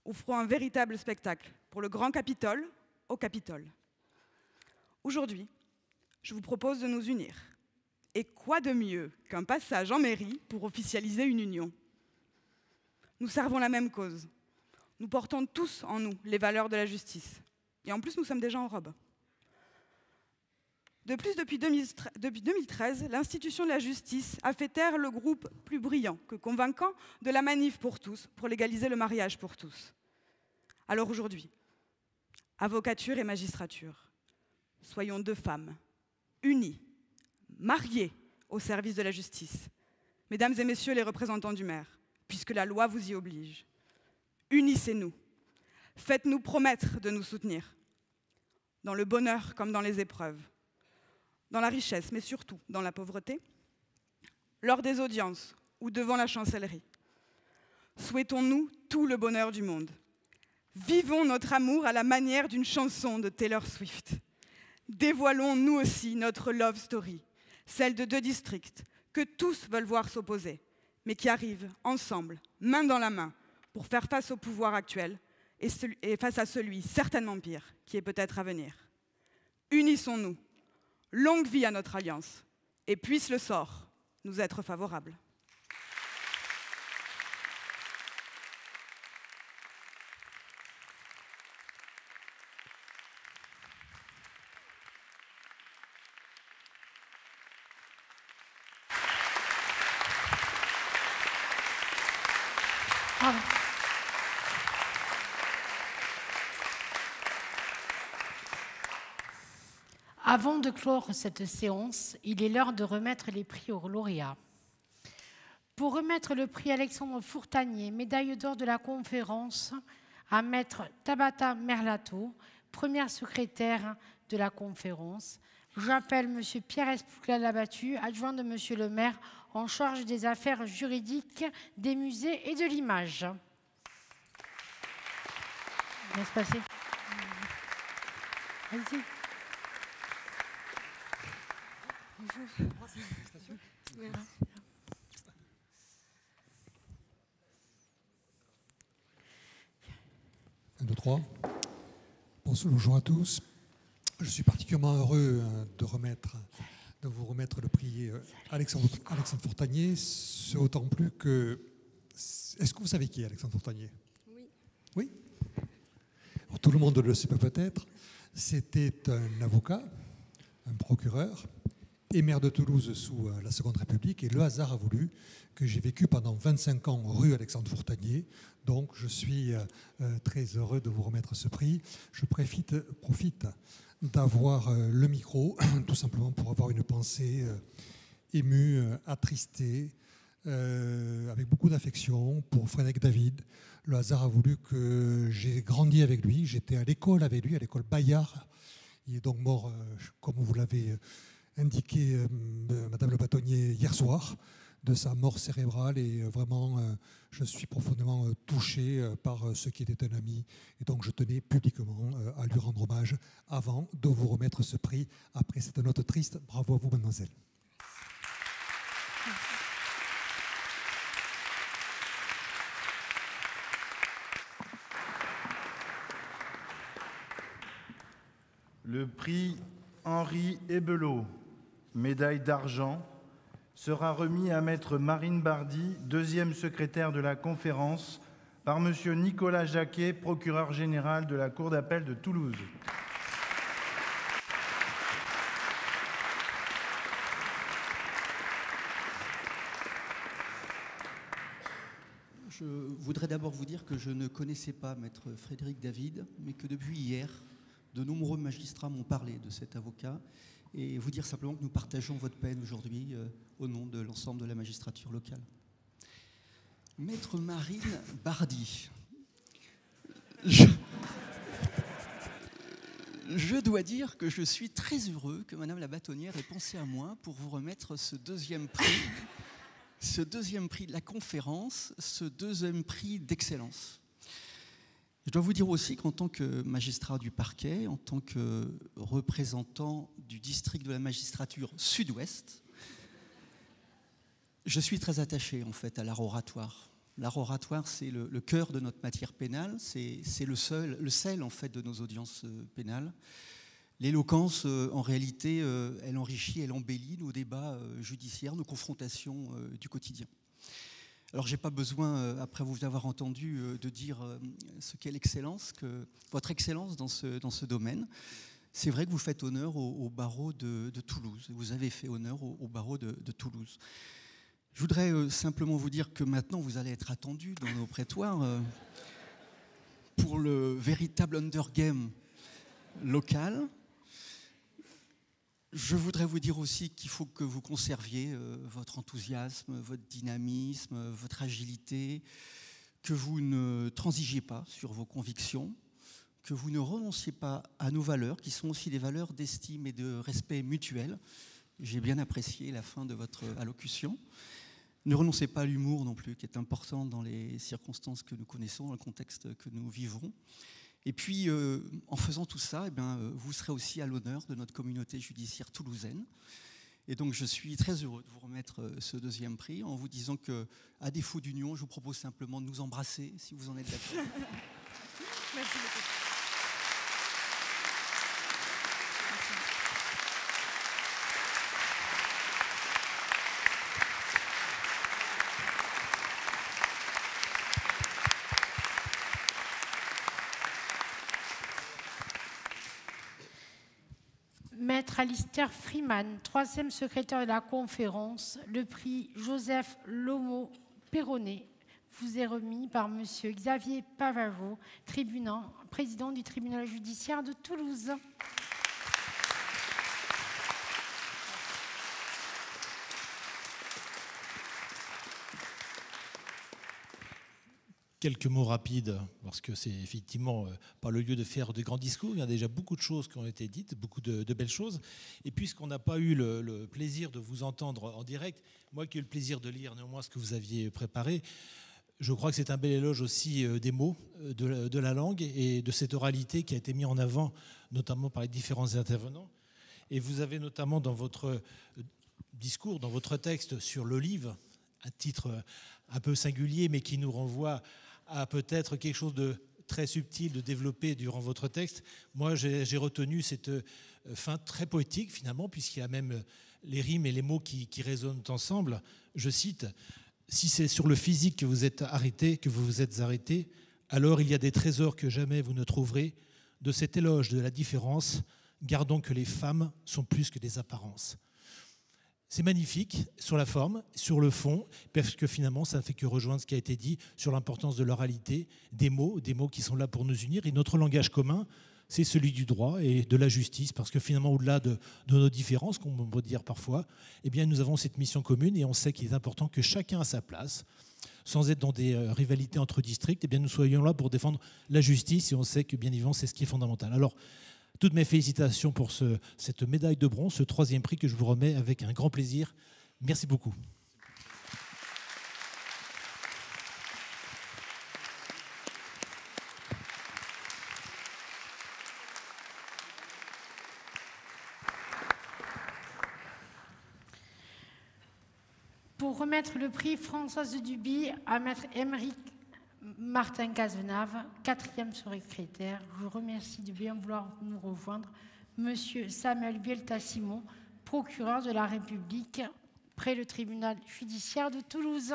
Offrons un véritable spectacle pour le grand Capitole au Capitole. Aujourd'hui, je vous propose de nous unir. Et quoi de mieux qu'un passage en mairie pour officialiser une union? Nous servons la même cause. Nous portons tous en nous les valeurs de la justice. Et en plus, nous sommes déjà en robe. De plus, depuis 2013, l'institution de la justice a fait taire le groupe plus brillant que convaincant de la Manif pour tous, pour légaliser le mariage pour tous. Alors aujourd'hui, avocature et magistrature, soyons deux femmes, unies, mariées au service de la justice. Mesdames et messieurs les représentants du maire, puisque la loi vous y oblige, unissez-nous. Faites-nous promettre de nous soutenir, dans le bonheur comme dans les épreuves, dans la richesse, mais surtout dans la pauvreté, lors des audiences ou devant la chancellerie. Souhaitons-nous tout le bonheur du monde. Vivons notre amour à la manière d'une chanson de Taylor Swift. Dévoilons nous aussi notre love story, celle de deux districts que tous veulent voir s'opposer, mais qui arrivent ensemble, main dans la main, pour faire face au pouvoir actuel et face à celui, certainement pire, qui est peut-être à venir. Unissons-nous. Longue vie à notre alliance, et puisse le sort nous être favorable. Bravo. Avant de clore cette séance, il est l'heure de remettre les prix aux lauréats. Pour remettre le prix Alexandre Fourtanier, médaille d'or de la conférence, à Maître Tabata Merlato, première secrétaire de la conférence, j'appelle M. Pierre Espoucla-Labattu, adjoint de M. le maire, en charge des affaires juridiques, des musées et de l'image. Laisse passer. Vas-y. Bonjour. Merci. 1, 2, 3. Bonjour à tous. Je suis particulièrement heureux de vous remettre le prix Alexandre Fourtanier, ce d'autant plus que... Est-ce que vous savez qui est Alexandre Fourtanier? Oui. Oui. Alors, tout le monde le sait peut-être. C'était un avocat, un procureur, et maire de Toulouse sous la Seconde République. Et le hasard a voulu que j'ai vécu pendant 25 ans rue Alexandre Fourtanier. Donc, je suis très heureux de vous remettre ce prix. Je profite d'avoir le micro, tout simplement pour avoir une pensée émue, attristée, avec beaucoup d'affection pour Frédéric David. Le hasard a voulu que j'ai grandi avec lui. J'étais à l'école avec lui, à l'école Bayard. Il est donc mort, comme vous l'avez indiqué, Madame le bâtonnier, hier soir, de sa mort cérébrale. Et vraiment, je suis profondément touché par ce qui était un ami. Et donc, je tenais publiquement à lui rendre hommage avant de vous remettre ce prix. Après cette note triste, bravo à vous, mademoiselle. Le prix Henri Ebelot, médaille d'argent, sera remis à Maître Marine Bardy, deuxième secrétaire de la conférence, par M. Nicolas Jacquet, procureur général de la Cour d'appel de Toulouse. Je voudrais d'abord vous dire que je ne connaissais pas Maître Frédéric David, mais que depuis hier, de nombreux magistrats m'ont parlé de cet avocat, et vous dire simplement que nous partageons votre peine aujourd'hui au nom de l'ensemble de la magistrature locale. Maître Marine Bardy, je dois dire que je suis très heureux que Madame la bâtonnière ait pensé à moi pour vous remettre ce deuxième prix de la conférence, ce deuxième prix d'excellence. Je dois vous dire aussi qu'en tant que magistrat du parquet, en tant que représentant du district de la magistrature sud-ouest, je suis très attaché en fait à l'art oratoire. L'art oratoire, c'est le cœur de notre matière pénale, c'est le sel en fait de nos audiences pénales. L'éloquence, en réalité, elle enrichit, elle embellit nos débats judiciaires, nos confrontations du quotidien. Alors, je n'ai pas besoin, après vous avoir entendu, de dire ce qu'est l'excellence, votre excellence dans ce domaine. C'est vrai que vous faites honneur au barreau de Toulouse. Vous avez fait honneur au barreau de Toulouse. Je voudrais simplement vous dire que maintenant, vous allez être attendu dans nos prétoires pour le véritable undergame local. Je voudrais vous dire aussi qu'il faut que vous conserviez votre enthousiasme, votre dynamisme, votre agilité, que vous ne transigiez pas sur vos convictions, que vous ne renonciez pas à nos valeurs, qui sont aussi des valeurs d'estime et de respect mutuel. J'ai bien apprécié la fin de votre allocution. Ne renoncez pas à l'humour non plus, qui est important dans les circonstances que nous connaissons, dans le contexte que nous vivons. Et puis, en faisant tout ça, eh bien, vous serez aussi à l'honneur de notre communauté judiciaire toulousaine. Et donc, je suis très heureux de vous remettre ce deuxième prix en vous disant qu'à défaut d'union, je vous propose simplement de nous embrasser, si vous en êtes d'accord. Merci beaucoup. Maître Alistair Freeman, troisième secrétaire de la conférence, le prix Joseph Lomo-Perronnet vous est remis par Monsieur Xavier Pavageau, président du tribunal judiciaire de Toulouse. Quelques mots rapides, parce que c'est effectivement pas le lieu de faire de grands discours. Il y a déjà beaucoup de choses qui ont été dites, beaucoup de belles choses. Et puisqu'on n'a pas eu le plaisir de vous entendre en direct, moi qui ai eu le plaisir de lire néanmoins ce que vous aviez préparé, je crois que c'est un bel éloge aussi des mots, de la langue et de cette oralité qui a été mise en avant, notamment par les différents intervenants. Et vous avez notamment dans votre discours, dans votre texte sur l'olive, un titre un peu singulier, mais qui nous renvoie à peut-être quelque chose de très subtil de développer durant votre texte. Moi, j'ai retenu cette fin très poétique, finalement, puisqu'il y a même les rimes et les mots qui résonnent ensemble. Je cite, « Si c'est sur le physique que vous vous êtes arrêté, alors il y a des trésors que jamais vous ne trouverez. De cet éloge de la différence, gardons que les femmes sont plus que des apparences. » C'est magnifique sur la forme, sur le fond, parce que finalement, ça ne fait que rejoindre ce qui a été dit sur l'importance de l'oralité, des mots qui sont là pour nous unir. Et notre langage commun, c'est celui du droit et de la justice, parce que finalement, au-delà de nos différences, qu'on peut dire parfois, eh bien, nous avons cette mission commune et on sait qu'il est important que chacun a sa place, sans être dans des rivalités entre districts. Eh bien, nous soyons là pour défendre la justice et on sait que, bien évidemment, c'est ce qui est fondamental. Alors, toutes mes félicitations pour cette médaille de bronze, ce troisième prix que je vous remets avec un grand plaisir. Merci beaucoup. Pour remettre le prix Françoise Duby à Maître Émeric Martin Cazenave, quatrième secrétaire. Je vous remercie de bien vouloir nous rejoindre. Monsieur Samuel Vielta-Simon, procureur de la République près le tribunal judiciaire de Toulouse.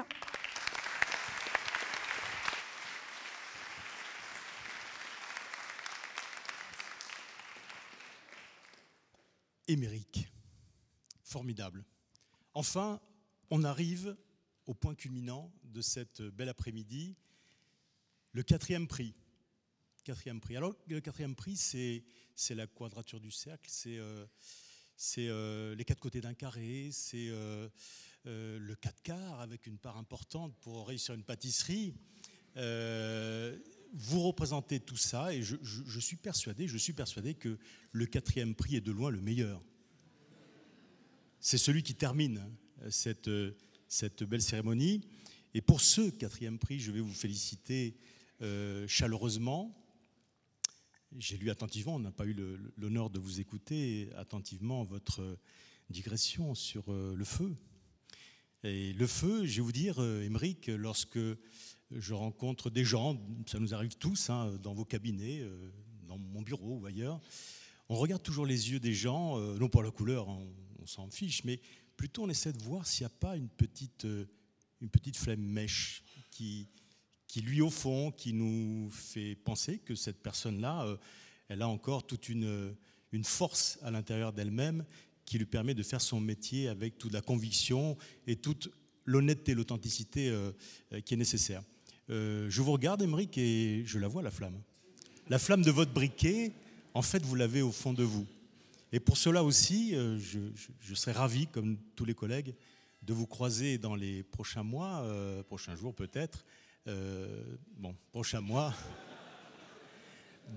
Émeric, formidable. Enfin, on arrive au point culminant de cette belle après-midi, le quatrième prix. Alors, le quatrième prix, c'est la quadrature du cercle, c'est les quatre côtés d'un carré, c'est le 4 quarts avec une part importante pour réussir une pâtisserie. Vous représentez tout ça et je suis persuadé que le quatrième prix est de loin le meilleur. C'est celui qui termine cette belle cérémonie. Et pour ce quatrième prix, je vais vous féliciter chaleureusement. J'ai lu attentivement, on n'a pas eu l'honneur de vous écouter attentivement votre digression sur le feu. Et le feu, je vais vous dire, Aymeric, lorsque je rencontre des gens, ça nous arrive tous, hein, dans vos cabinets, dans mon bureau ou ailleurs, on regarde toujours les yeux des gens, non pas la couleur, hein, on s'en fiche, mais plutôt on essaie de voir s'il n'y a pas une petite flemme mèche qui lui, au fond, qui nous fait penser que cette personne-là, elle a encore toute une force à l'intérieur d'elle-même qui lui permet de faire son métier avec toute la conviction et toute l'honnêteté, l'authenticité qui est nécessaire. Je vous regarde, Aymeric, et je la vois, la flamme. La flamme de votre briquet, en fait, vous l'avez au fond de vous. Et pour cela aussi, je serais ravi, comme tous les collègues, de vous croiser dans les prochains mois, prochains jours peut-être, prochains mois,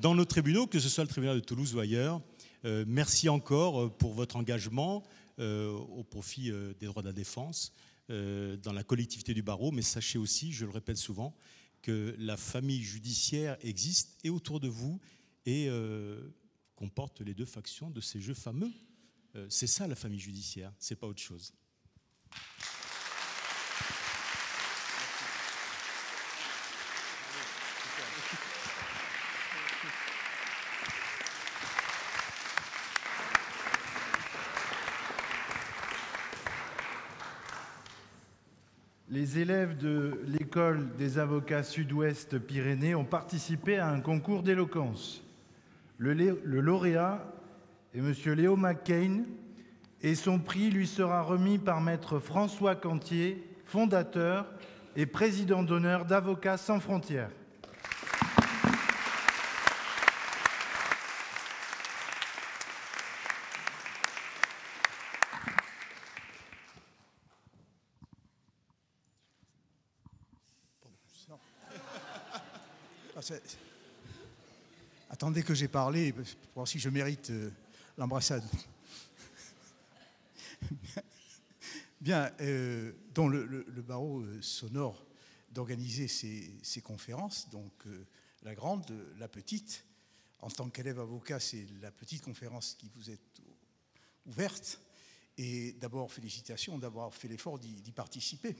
dans nos tribunaux, que ce soit le tribunal de Toulouse ou ailleurs. Merci encore pour votre engagement au profit des droits de la défense dans la collectivité du barreau, mais sachez aussi, je le répète souvent, que la famille judiciaire existe et autour de vous et comporte les deux factions de ces jeux fameux. C'est ça la famille judiciaire, c'est pas autre chose. Les élèves de l'école des avocats Sud-Ouest Pyrénées ont participé à un concours d'éloquence. Le lauréat est M. Léo McCain et son prix lui sera remis par maître François Cantier, fondateur et président d'honneur d'Avocats sans frontières. Attendez que j'ai parlé pour voir si je mérite l'embrassade. Bien, dont le barreau s'honore d'organiser ces conférences, donc la grande, la petite. En tant qu'élève avocat, c'est la petite conférence qui vous est ouverte. Et d'abord, félicitations d'avoir fait l'effort d'y participer.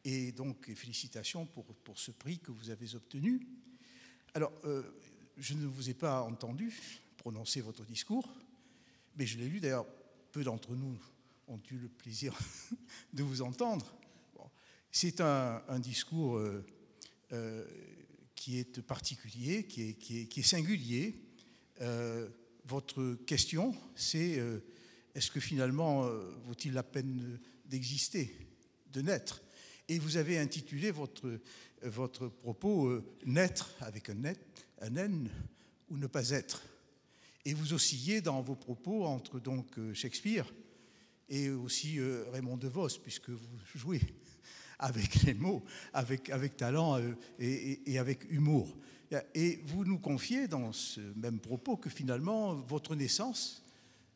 Et donc, félicitations pour ce prix que vous avez obtenu. Alors, je ne vous ai pas entendu prononcer votre discours, mais je l'ai lu. D'ailleurs, peu d'entre nous ont eu le plaisir de vous entendre. Bon, c'est un discours qui est particulier, qui est singulier. Votre question, c'est est-ce que finalement vaut-il la peine d'exister, de naître? Et vous avez intitulé votre propos « Naître avec un N ou ne pas être ». Et vous oscillez dans vos propos entre donc Shakespeare et aussi Raymond DeVos, puisque vous jouez avec les mots, avec talent et avec humour. Et vous nous confiez dans ce même propos que finalement votre naissance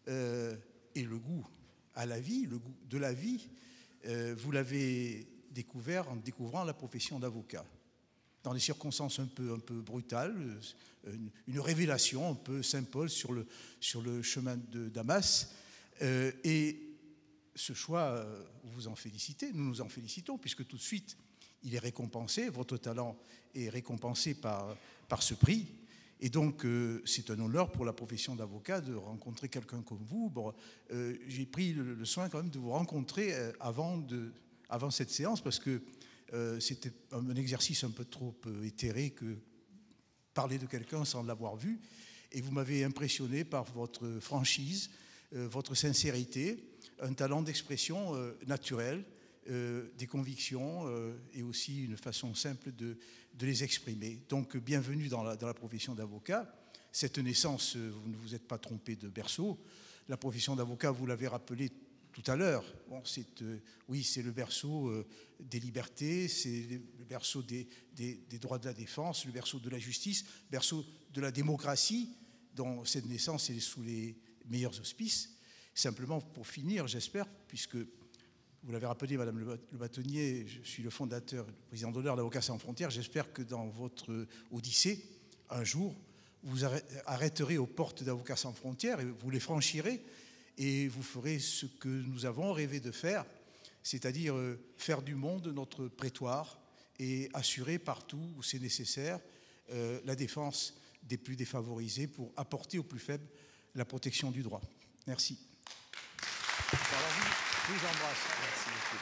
et le goût à la vie, le goût de la vie, vous l'avez découvert en découvrant la profession d'avocat. Dans des circonstances un peu brutales, une révélation un peu Saint Paul sur le chemin de Damas. Et ce choix, vous vous en félicitez, nous nous en félicitons, puisque tout de suite, il est récompensé, votre talent est récompensé par ce prix. Et donc, c'est un honneur pour la profession d'avocat de rencontrer quelqu'un comme vous. Bon, j'ai pris le soin quand même de vous rencontrer avant cette séance, parce que c'était un exercice un peu trop éthéré que parler de quelqu'un sans l'avoir vu. Et vous m'avez impressionné par votre franchise, votre sincérité, un talent d'expression naturel des convictions et aussi une façon simple de les exprimer. Donc, bienvenue dans la profession d'avocat. Cette naissance, vous ne vous êtes pas trompé de berceau. La profession d'avocat, vous l'avez rappelé tout à l'heure, bon, oui, c'est le berceau des libertés, c'est le berceau des droits de la défense, le berceau de la justice, le berceau de la démocratie, dont cette naissance est sous les meilleurs auspices. Simplement, pour finir, j'espère, puisque vous l'avez rappelé, Madame Le Bâtonnier, je suis le fondateur, le président d'honneur d'Avocats sans frontières, j'espère que dans votre odyssée, un jour, vous arrêterez aux portes d'Avocats sans frontières et vous les franchirez et vous ferez ce que nous avons rêvé de faire, c'est-à-dire faire du monde notre prétoire et assurer partout où c'est nécessaire la défense des plus défavorisés pour apporter aux plus faibles la protection du droit. Merci. Alors, je vous embrasse. Merci beaucoup.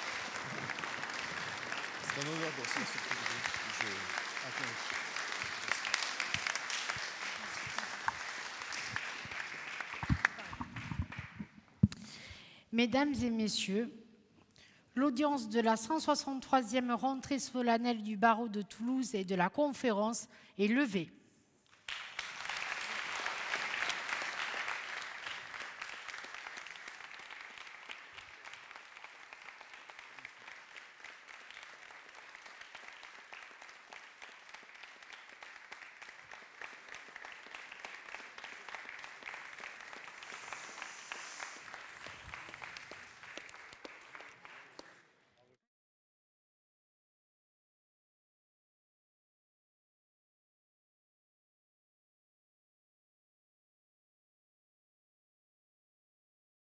C'est un honneur de recevoir ce privilège. Mesdames et messieurs, l'audience de la 163e rentrée solennelle du barreau de Toulouse et de la conférence est levée.